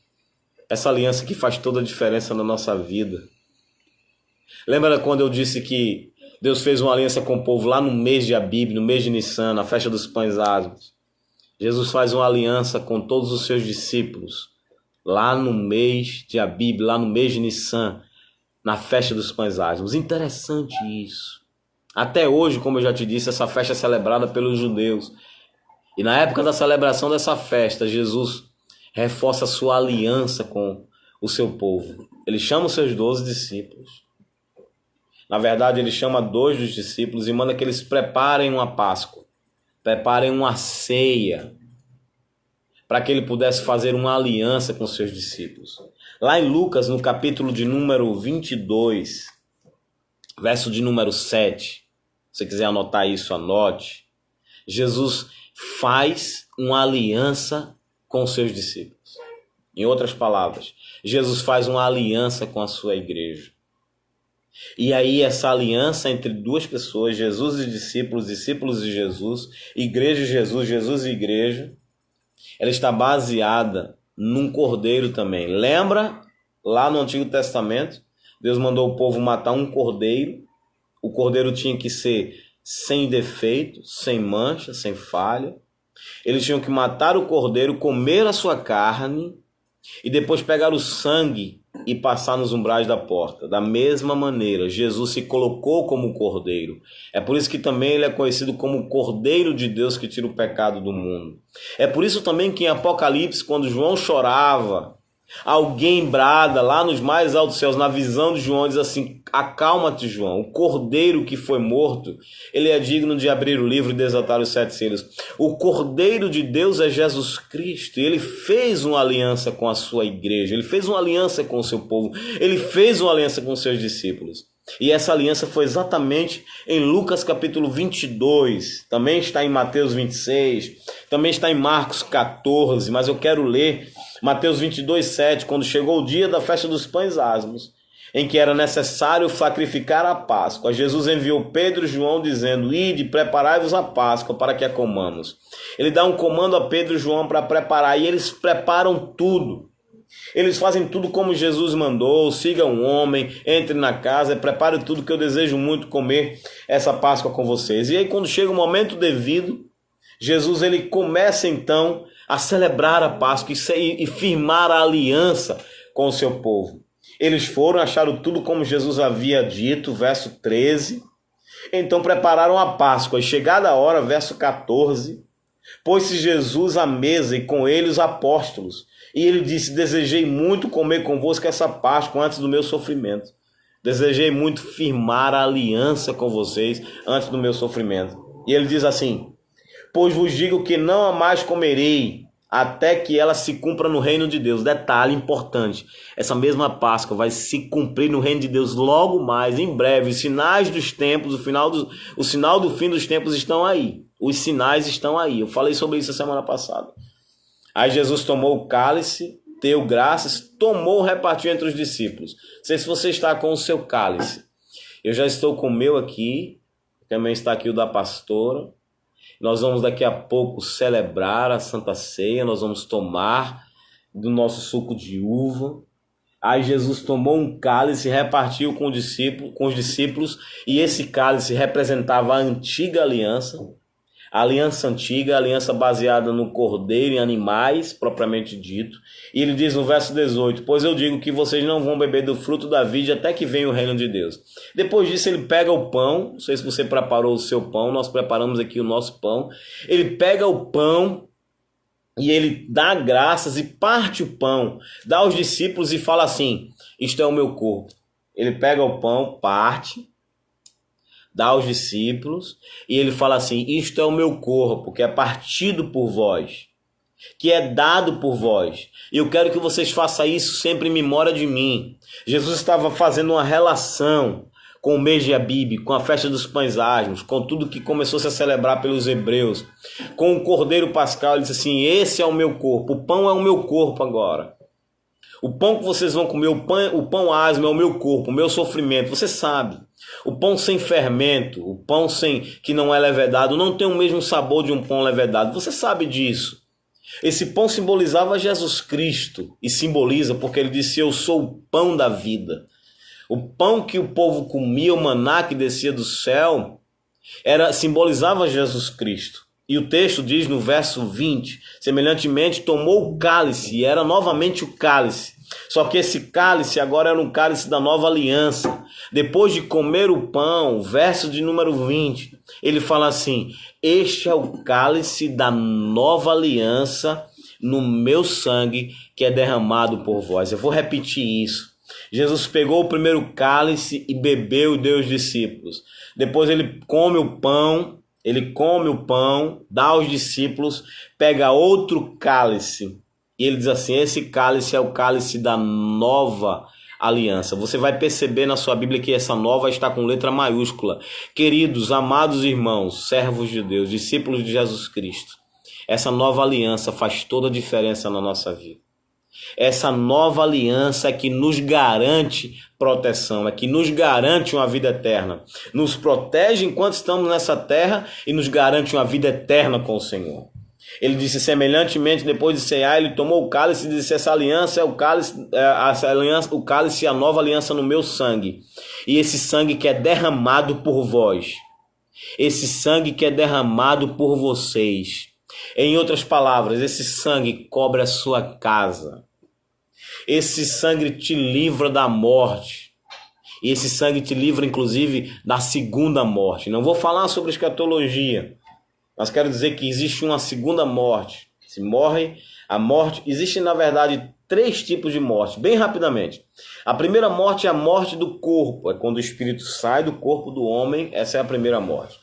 essa aliança que faz toda a diferença na nossa vida. Lembra quando eu disse que Deus fez uma aliança com o povo lá no mês de Abib, no mês de Nissan, na festa dos pães asmos? Jesus faz uma aliança com todos os seus discípulos lá no mês de Abib, lá no mês de Nissan. na festa dos pães asmos. Interessante isso. Até hoje, como eu já te disse, essa festa é celebrada pelos judeus. E na época da celebração dessa festa, Jesus reforça a sua aliança com o seu povo. Ele chama os seus 12 discípulos. Na verdade, ele chama 2 dos discípulos e manda que eles preparem uma Páscoa, preparem uma ceia, para que ele pudesse fazer uma aliança com seus discípulos. Lá em Lucas, no capítulo de número 22, verso de número 7, se você quiser anotar isso, anote. Jesus faz uma aliança com seus discípulos. Em outras palavras, Jesus faz uma aliança com a sua igreja. E aí essa aliança entre 2 pessoas, Jesus e discípulos, discípulos de Jesus, igreja e Jesus, Jesus e igreja, ela está baseada num cordeiro também. Lembra, lá no Antigo Testamento, Deus mandou o povo matar um cordeiro. O cordeiro tinha que ser sem defeito, sem mancha, sem falha. Eles tinham que matar o cordeiro, comer a sua carne e depois pegar o sangue e passar nos umbrais da porta. Da mesma maneira, Jesus se colocou como cordeiro. É por isso que também ele é conhecido como o Cordeiro de Deus que tira o pecado do mundo. É por isso também que em Apocalipse, quando João chorava, alguém brada lá nos mais altos céus, na visão de João, diz assim: acalma-te, João, o cordeiro que foi morto, ele é digno de abrir o livro e desatar os 7 selos. O cordeiro de Deus é Jesus Cristo, e ele fez uma aliança com a sua igreja, ele fez uma aliança com o seu povo, ele fez uma aliança com os seus discípulos. E essa aliança foi exatamente em Lucas capítulo 22, também está em Mateus 26, também está em Marcos 14, mas eu quero ler Mateus 22, 7, quando chegou o dia da festa dos pães asmos, em que era necessário sacrificar a Páscoa. Jesus enviou Pedro e João dizendo: ide, preparai-vos a Páscoa para que a comamos. Ele dá um comando a Pedro e João para preparar, e eles preparam tudo. Eles fazem tudo como Jesus mandou: siga um homem, entre na casa, prepare tudo, que eu desejo muito comer essa Páscoa com vocês. E aí, quando chega o momento devido, Jesus ele começa então a celebrar a Páscoa e firmar a aliança com o seu povo. Eles foram, acharam tudo como Jesus havia dito, verso 13. Então prepararam a Páscoa, e chegada a hora, verso 14, pôs-se Jesus à mesa e com ele os apóstolos. E ele disse: desejei muito comer convosco essa Páscoa antes do meu sofrimento. Desejei muito firmar a aliança com vocês antes do meu sofrimento. E ele diz assim: pois vos digo que não a mais comerei, até que ela se cumpra no reino de Deus. Detalhe importante: essa mesma Páscoa vai se cumprir no reino de Deus logo mais, em breve. Os sinais dos tempos, o sinal do fim dos tempos estão aí. Os sinais estão aí. Eu falei sobre isso a semana passada. Aí Jesus tomou o cálice, deu graças, tomou, repartiu entre os discípulos. Não sei se você está com o seu cálice. Eu já estou com o meu aqui, também está aqui o da pastora. Nós vamos daqui a pouco celebrar a Santa Ceia, nós vamos tomar do nosso suco de uva. Aí Jesus tomou um cálice e repartiu com os discípulos, e esse cálice representava a antiga aliança. A aliança antiga, a aliança baseada no cordeiro e animais, propriamente dito. E ele diz no verso 18: pois eu digo que vocês não vão beber do fruto da vide até que venha o reino de Deus. Depois disso ele pega o pão, não sei se você preparou o seu pão, nós preparamos aqui o nosso pão. Ele pega o pão e ele dá graças e parte o pão, dá aos discípulos e fala assim: isto é o meu corpo. Ele pega o pão, parte, dá aos discípulos, e ele fala assim: isto é o meu corpo, que é partido por vós, que é dado por vós. E eu quero que vocês façam isso sempre em memória de mim. Jesus estava fazendo uma relação com o mês de Abib, com a festa dos pães asmos, com tudo que começou -se a celebrar pelos hebreus, com o cordeiro pascal. Ele disse assim: esse é o meu corpo, o pão é o meu corpo agora. O pão que vocês vão comer, o pão asmo é o meu corpo, o meu sofrimento. Você sabe, o pão sem fermento, o pão que não é levedado, não tem o mesmo sabor de um pão levedado. Você sabe disso. Esse pão simbolizava Jesus Cristo, e simboliza porque ele disse: eu sou o pão da vida. O pão que o povo comia, o maná que descia do céu, simbolizava Jesus Cristo. E o texto diz no verso 20, semelhantemente tomou o cálice, e era novamente o cálice. Só que esse cálice agora era um cálice da nova aliança. Depois de comer o pão, verso de número 20, ele fala assim: este é o cálice da nova aliança no meu sangue que é derramado por vós. Eu vou repetir isso. Jesus pegou o primeiro cálice e bebeu e deu aos discípulos. Depois ele come o pão, dá aos discípulos, pega outro cálice e ele diz assim: esse cálice é o cálice da nova aliança. Você vai perceber na sua Bíblia que essa nova está com letra maiúscula. Queridos, amados irmãos, servos de Deus, discípulos de Jesus Cristo, essa nova aliança faz toda a diferença na nossa vida. Essa nova aliança é que nos garante proteção, é que nos garante uma vida eterna. Nos protege enquanto estamos nessa terra e nos garante uma vida eterna com o Senhor. Ele disse semelhantemente, depois de cear, ele tomou o cálice e disse: essa aliança é o cálice e a nova aliança no meu sangue. E esse sangue que é derramado por vós, esse sangue que é derramado por vocês. Em outras palavras, esse sangue cobre a sua casa. Esse sangue te livra da morte. E esse sangue te livra, inclusive, da segunda morte. Não vou falar sobre escatologia, mas quero dizer que existe uma segunda morte. Se morre, a morte... Existem, na verdade, 3 tipos de morte, bem rapidamente. A primeira morte é a morte do corpo. É quando o espírito sai do corpo do homem. Essa é a primeira morte.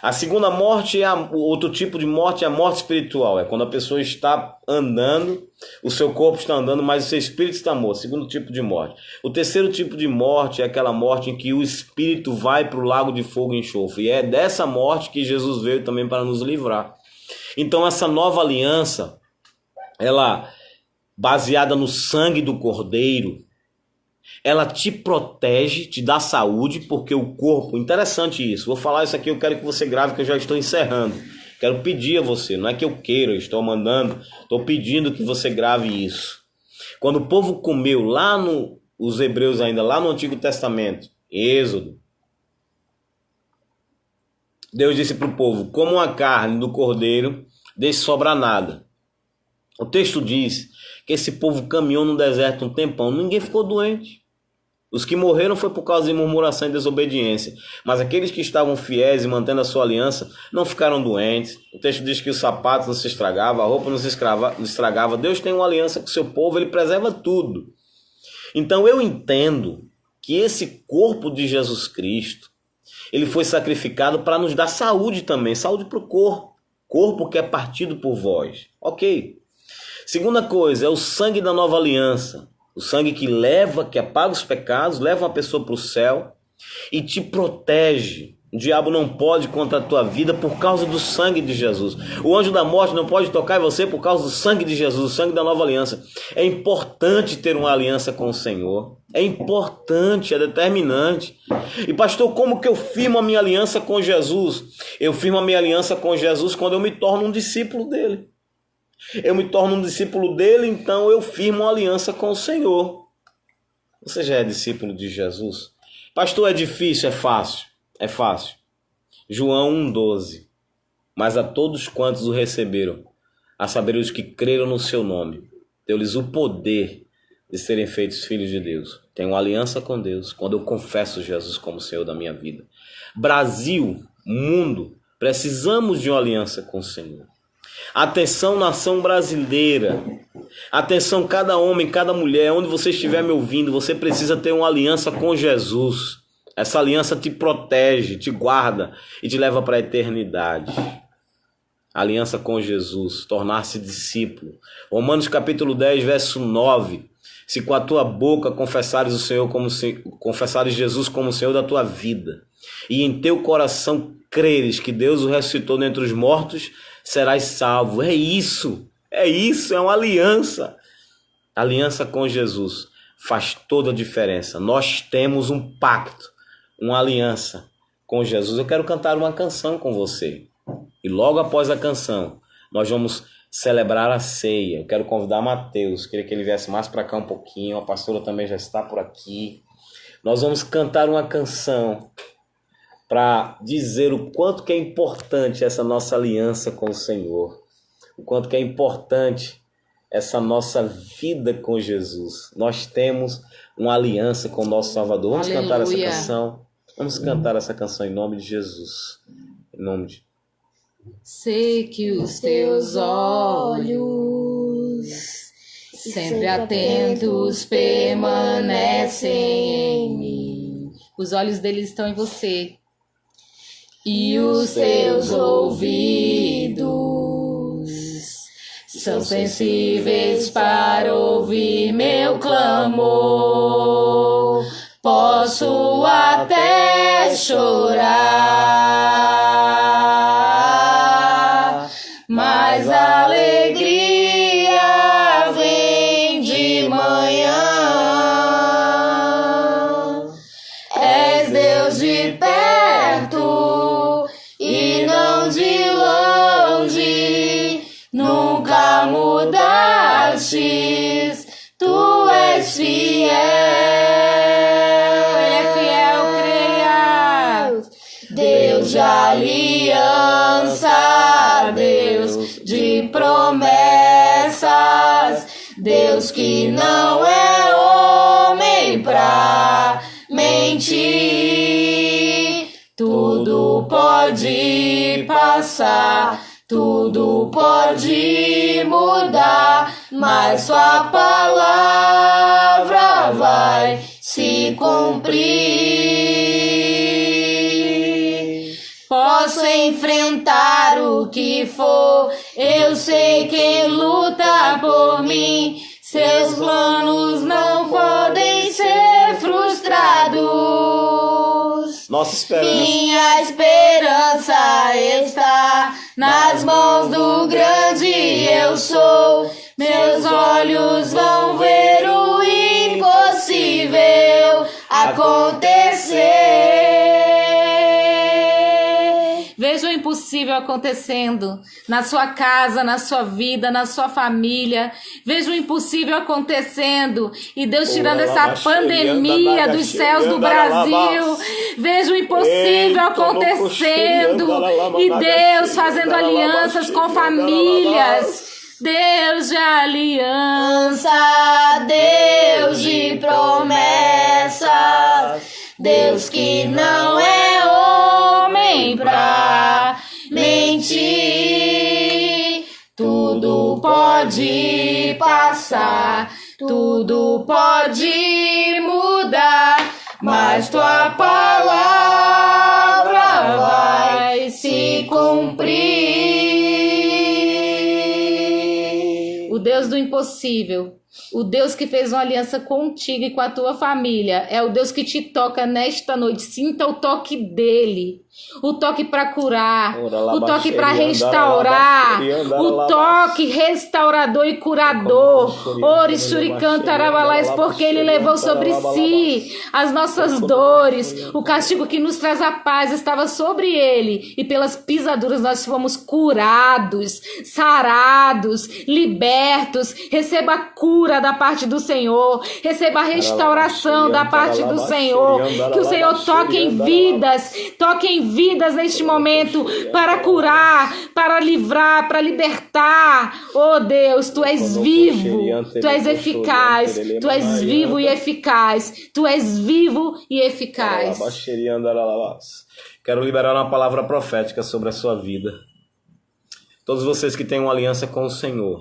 A segunda morte outro tipo de morte é a morte espiritual. É quando a pessoa está andando, o seu corpo está andando, mas o seu espírito está morto. Segundo tipo de morte. O terceiro tipo de morte é aquela morte em que o espírito vai para o lago de fogo e enxofre. E é dessa morte que Jesus veio também para nos livrar. Então essa nova aliança, ela baseada no sangue do Cordeiro, ela te protege, te dá saúde, porque o corpo... Interessante isso. Vou falar isso aqui, eu quero que você grave, que eu já estou encerrando. Quero pedir a você, não é que eu queira, eu estou mandando, estou pedindo que você grave isso. Quando o povo comeu os hebreus ainda, lá no Antigo Testamento, Êxodo, Deus disse para o povo: comam a carne do cordeiro, deixe sobrar nada. O texto diz que esse povo caminhou no deserto um tempão, ninguém ficou doente. Os que morreram foi por causa de murmuração e desobediência. Mas aqueles que estavam fiéis e mantendo a sua aliança não ficaram doentes. O texto diz que os sapatos não se estragavam, a roupa não se estragava. Deus tem uma aliança com o seu povo, ele preserva tudo. Então eu entendo que esse corpo de Jesus Cristo, ele foi sacrificado para nos dar saúde também. Saúde para o corpo. Corpo que é partido por vós. Ok. Segunda coisa, é o sangue da nova aliança. O sangue que apaga os pecados, leva uma pessoa para o céu e te protege. O diabo não pode contra a tua vida por causa do sangue de Jesus. O anjo da morte não pode tocar em você por causa do sangue de Jesus, o sangue da nova aliança. É importante ter uma aliança com o Senhor. É importante, é determinante. E pastor, como que eu firmo a minha aliança com Jesus? Eu firmo a minha aliança com Jesus quando eu me torno um discípulo dele. Eu me torno um discípulo dele, então eu firmo uma aliança com o Senhor. Você já é discípulo de Jesus? Pastor, é difícil? É fácil. É fácil. João 1,12. Mas a todos quantos o receberam, a saber os que creram no seu nome, deu-lhes o poder de serem feitos filhos de Deus. Tenho uma aliança com Deus quando eu confesso Jesus como Senhor da minha vida. Brasil, mundo, precisamos de uma aliança com o Senhor. Atenção, nação brasileira. Atenção, cada homem, cada mulher, onde você estiver me ouvindo, você precisa ter uma aliança com Jesus. Essa aliança te protege, te guarda e te leva para a eternidade. Aliança com Jesus, tornar-se discípulo. Romanos capítulo 10, verso 9. Se com a tua boca confessares confessares Jesus como Senhor da tua vida, e em teu coração creres que Deus o ressuscitou dentre os mortos, serás salvo. É isso, é uma aliança. Aliança com Jesus faz toda a diferença. Nós temos um pacto, uma aliança com Jesus. Eu quero cantar uma canção com você. E logo após a canção, nós vamos celebrar a ceia. Eu quero convidar Mateus, queria que ele viesse mais para cá um pouquinho. A pastora também já está por aqui. Nós vamos cantar uma canção para dizer o quanto que é importante essa nossa aliança com o Senhor. O quanto que é importante essa nossa vida com Jesus. Nós temos uma aliança com o nosso Salvador. Vamos cantar essa canção. Vamos cantar essa canção em nome de Jesus. Em nome de... Sei que os teus olhos, sempre atentos, permanecem em mim. Os olhos deles estão em você. E os teus ouvidos são sensíveis para ouvir meu clamor. Posso até chorar, mas a alegria vem de manhã. És Deus de perto e não de longe, nunca mudastes, tu és fiel. Deus de aliança, Deus de promessas, Deus que não é homem pra mentir. Tudo pode passar, tudo pode mudar, mas sua palavra vai se cumprir. Posso enfrentar o que for, eu sei quem luta por mim. Seus planos não podem ser frustrados. Nossa esperança. Minha esperança está nas mãos do grande eu sou. Meus olhos vão ver o impossível acontecer. Veja o impossível acontecendo na sua casa, na sua vida, na sua família. Veja o impossível acontecendo e Deus tirando essa pandemia dos céus do Brasil. Veja o impossível acontecendo e Deus fazendo alianças com famílias. Deus de aliança, Deus de promessas, Deus que não é homem pra mentir. Tudo pode passar, tudo pode mudar, mas tua palavra vai se cumprir. O Deus do impossível, o Deus que fez uma aliança contigo e com a tua família, é o Deus que te toca nesta noite. Sinta o toque dele, o toque para curar, o toque para restaurar, o toque restaurador e curador. Porque ele levou sobre si as nossas dores, o castigo que nos traz a paz estava sobre ele, e pelas pisaduras nós fomos curados, sarados, libertos. Receba a cura da parte do Senhor, receba a restauração da parte do Senhor. Que o Senhor toque em vidas neste momento, para curar, para livrar, para libertar. Oh Deus, tu és vivo, tu és eficaz, tu és vivo e eficaz, tu és vivo e eficaz. Quero liberar uma palavra profética sobre a sua vida. Todos vocês que têm uma aliança com o Senhor,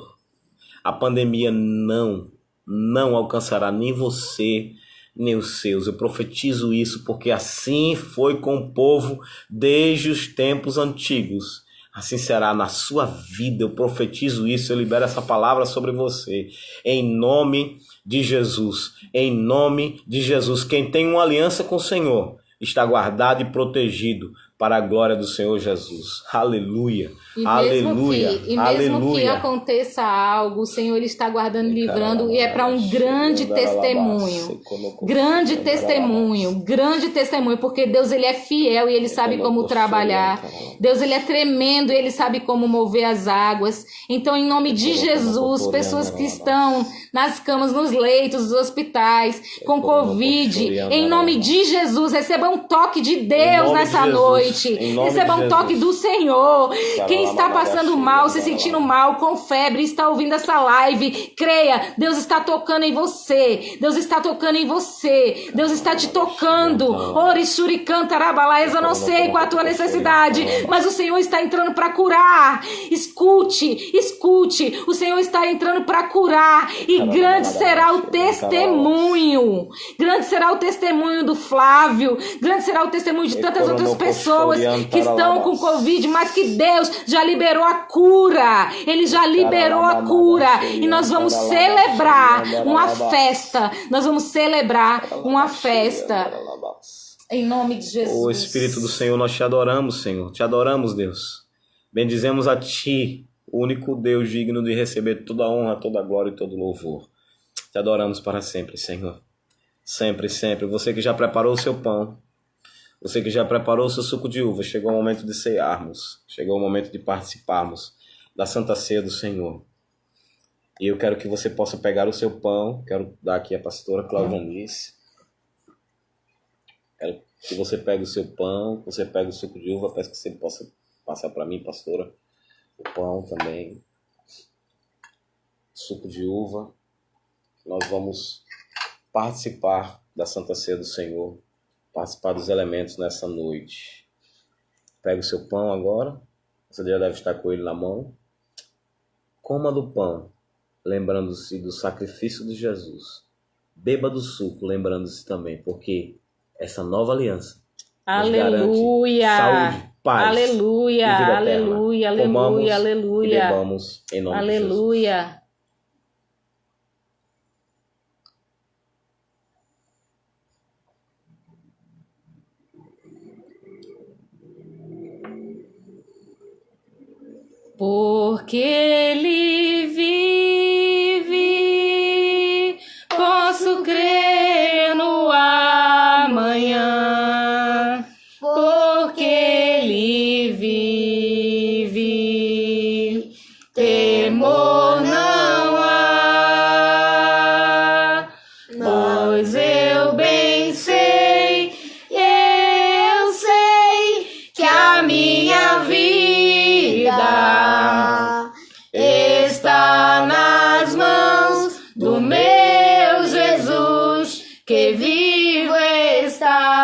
a pandemia não alcançará nem você, nem os seus. Eu profetizo isso porque assim foi com o povo desde os tempos antigos. Assim será na sua vida. Eu profetizo isso, eu libero essa palavra sobre você. Em nome de Jesus. Em nome de Jesus. Quem tem uma aliança com o Senhor está guardado e protegido para a glória do Senhor Jesus. Aleluia. Aleluia. Mesmo que aconteça algo, o Senhor ele está guardando e livrando, e é para um grande testemunho. Grande testemunho, porque Deus ele é fiel e ele sabe como trabalhar. Deus ele é tremendo e ele sabe como mover as águas. Então, em nome de Jesus, pessoas que estão nas camas, nos leitos dos hospitais, com Covid, em nome de Jesus, recebam um toque de Deus nessa noite. noite. Em nome Receba de um toque Jesus. do Senhor. Quem está passando mal, se sentindo mal, com febre, está ouvindo essa live, creia, Deus está tocando em você. Deus está tocando em você. Deus está te tocando. Orixuri cantarabalaias, eu não sei qual a tua necessidade, mas o Senhor está entrando para curar. Escute, escute. O Senhor está entrando para curar. E grande será o testemunho. Grande será o testemunho do Flávio. Grande será o testemunho de tantas outras pessoas que estão com Covid, mas que Deus já liberou a cura. Ele já liberou a cura. E nós vamos celebrar uma festa. Nós vamos celebrar uma festa. Em nome de Jesus. O Espírito do Senhor, nós te adoramos, Senhor. Te adoramos, Deus. Bendizemos a Ti, o único Deus digno de receber toda a honra, toda a glória e todo o louvor. Te adoramos para sempre, Senhor. Sempre, sempre. Você que já preparou o seu pão, você que já preparou o seu suco de uva, chegou o momento de cearmos, chegou o momento de participarmos da Santa Ceia do Senhor. E eu quero que você possa pegar o seu pão, quero dar aqui a pastora Cláudia Anice. Quero que você pegue o seu pão, você pegue o suco de uva, peço que você possa passar para mim, pastora, o pão também, suco de uva. Nós vamos participar da Santa Ceia do Senhor, participar dos elementos nessa noite. Pega o seu pão agora, você já deve estar com ele na mão. Coma do pão, lembrando-se do sacrifício de Jesus. Beba do suco, lembrando-se também, porque essa nova aliança nos garante saúde, paz aleluia, e vida eterna. aleluia, Comamos aleluia, aleluia. E bebamos em nome de Jesus. Aleluia. Porque Ele vive, posso crer no amanhã. Porque Ele vive, temor não há, pois eu bem sei, eu sei que a minha vida está nas mãos do meu Jesus, que vivo está.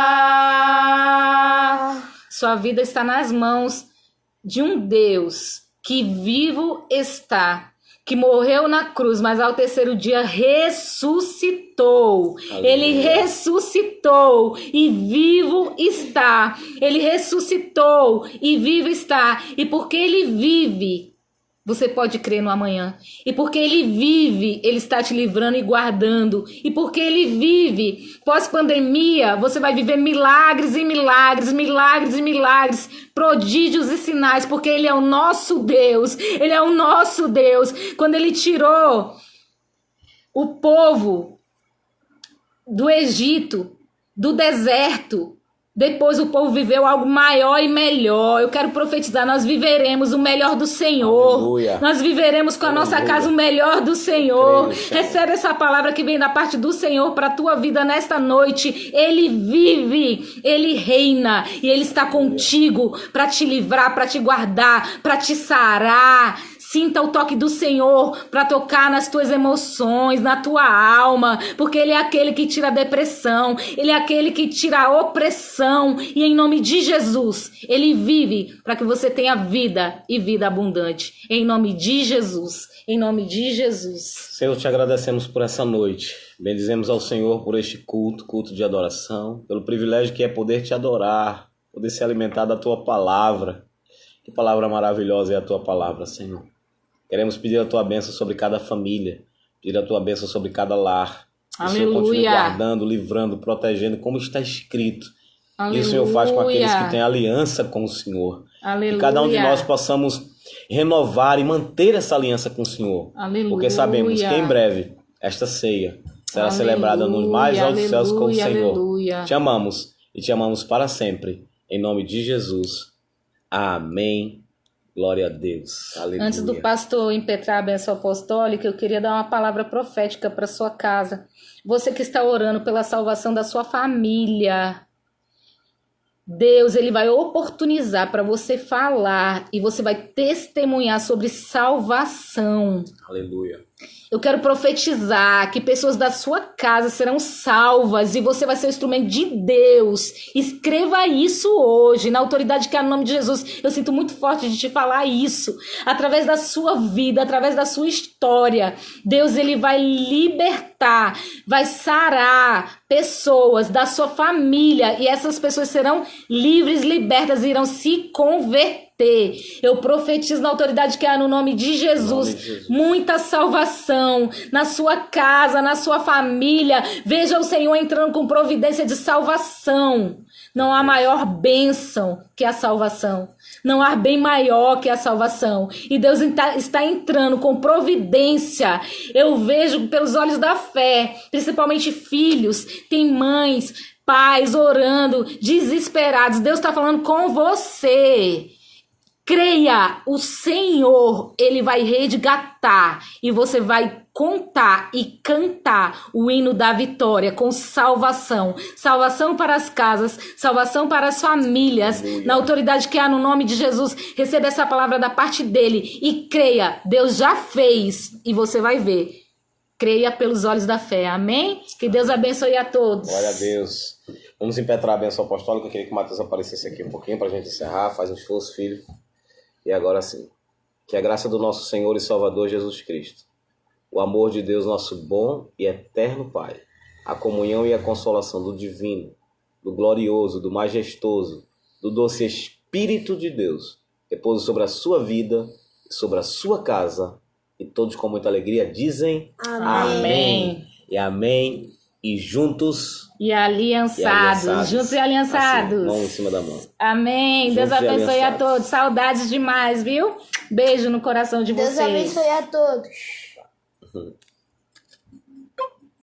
Sua vida está nas mãos de um Deus que vivo está, que morreu na cruz, mas ao terceiro dia ressuscitou. Aleluia. Ele ressuscitou e vivo está. Ele ressuscitou e vivo está. E porque ele vive, você pode crer no amanhã. E porque ele vive, ele está te livrando e guardando. E porque ele vive, pós-pandemia, você vai viver milagres e milagres, milagres e milagres, prodígios e sinais, porque ele é o nosso Deus. Ele é o nosso Deus. Quando ele tirou o povo do Egito, do deserto, depois o povo viveu algo maior e melhor. Eu quero profetizar, nós viveremos o melhor do Senhor. Aleluia. Nós viveremos com a nossa casa o melhor do Senhor. Recebe essa palavra que vem da parte do Senhor para a tua vida nesta noite. Ele vive, ele reina e ele está contigo para te livrar, para te guardar, para te sarar. Sinta o toque do Senhor para tocar nas tuas emoções, na tua alma, porque Ele é aquele que tira a depressão, Ele é aquele que tira a opressão, e em nome de Jesus, Ele vive para que você tenha vida e vida abundante. Em nome de Jesus, em nome de Jesus. Senhor, te agradecemos por essa noite, bendizemos ao Senhor por este culto de adoração, pelo privilégio que é poder te adorar, poder se alimentar da tua palavra. Que palavra maravilhosa é a tua palavra, Senhor. Queremos pedir a tua bênção sobre cada família, pedir a tua bênção sobre cada lar. Que o Senhor continue guardando, livrando, protegendo, como está escrito. Aleluia. E o Senhor faz com aqueles que têm aliança com o Senhor. Aleluia. Que cada um de nós possamos renovar e manter essa aliança com o Senhor. Aleluia. Porque sabemos que em breve esta ceia será celebrada nos mais altos céus com o Senhor. Aleluia. Te amamos e te amamos para sempre. Em nome de Jesus. Amém. Glória a Deus. Aleluia. Antes do pastor impetrar a bênção apostólica, eu queria dar uma palavra profética para sua casa. Você que está orando pela salvação da sua família. Deus, ele vai oportunizar para você falar e você vai testemunhar sobre salvação. Aleluia. Eu quero profetizar que pessoas da sua casa serão salvas e você vai ser o instrumento de Deus. Escreva isso hoje, na autoridade que é no nome de Jesus. Eu sinto muito forte de te falar isso. Através da sua vida, através da sua história, Deus, ele vai libertar, vai sarar pessoas da sua família e essas pessoas serão livres, libertas e irão se converter. Eu profetizo na autoridade que há no nome de Jesus, muita salvação na sua casa, na sua família. Veja o Senhor entrando com providência de salvação. Não há maior bênção que a salvação. Não há bem maior que a salvação. E Deus está entrando com providência. Eu vejo pelos olhos da fé, principalmente filhos, tem mães, pais orando, desesperados. Deus está falando com você. Creia, o Senhor, ele vai resgatar e você vai contar e cantar o hino da vitória com salvação. Salvação para as casas, salvação para as famílias. Na autoridade que há no nome de Jesus, receba essa palavra da parte dele e creia, Deus já fez e você vai ver. Creia pelos olhos da fé, amém? Que Deus abençoe a todos. Glória a Deus. Vamos impetrar a bênção apostólica. Eu queria que o Matheus aparecesse aqui um pouquinho para a gente encerrar. Faz um esforço, filho. E agora sim, que a graça do nosso Senhor e Salvador Jesus Cristo, o amor de Deus, nosso bom e eterno Pai, a comunhão e a consolação do divino, do glorioso, do majestoso, do doce Espírito de Deus, repouso sobre a sua vida e sobre a sua casa, e todos com muita alegria dizem amém. E amém. E juntos e aliançados. Juntos e aliançados. Assim, mão em cima da mão. Amém. Juntos Deus abençoe a todos. Saudades demais, viu? Beijo no coração de vocês. Deus abençoe a todos.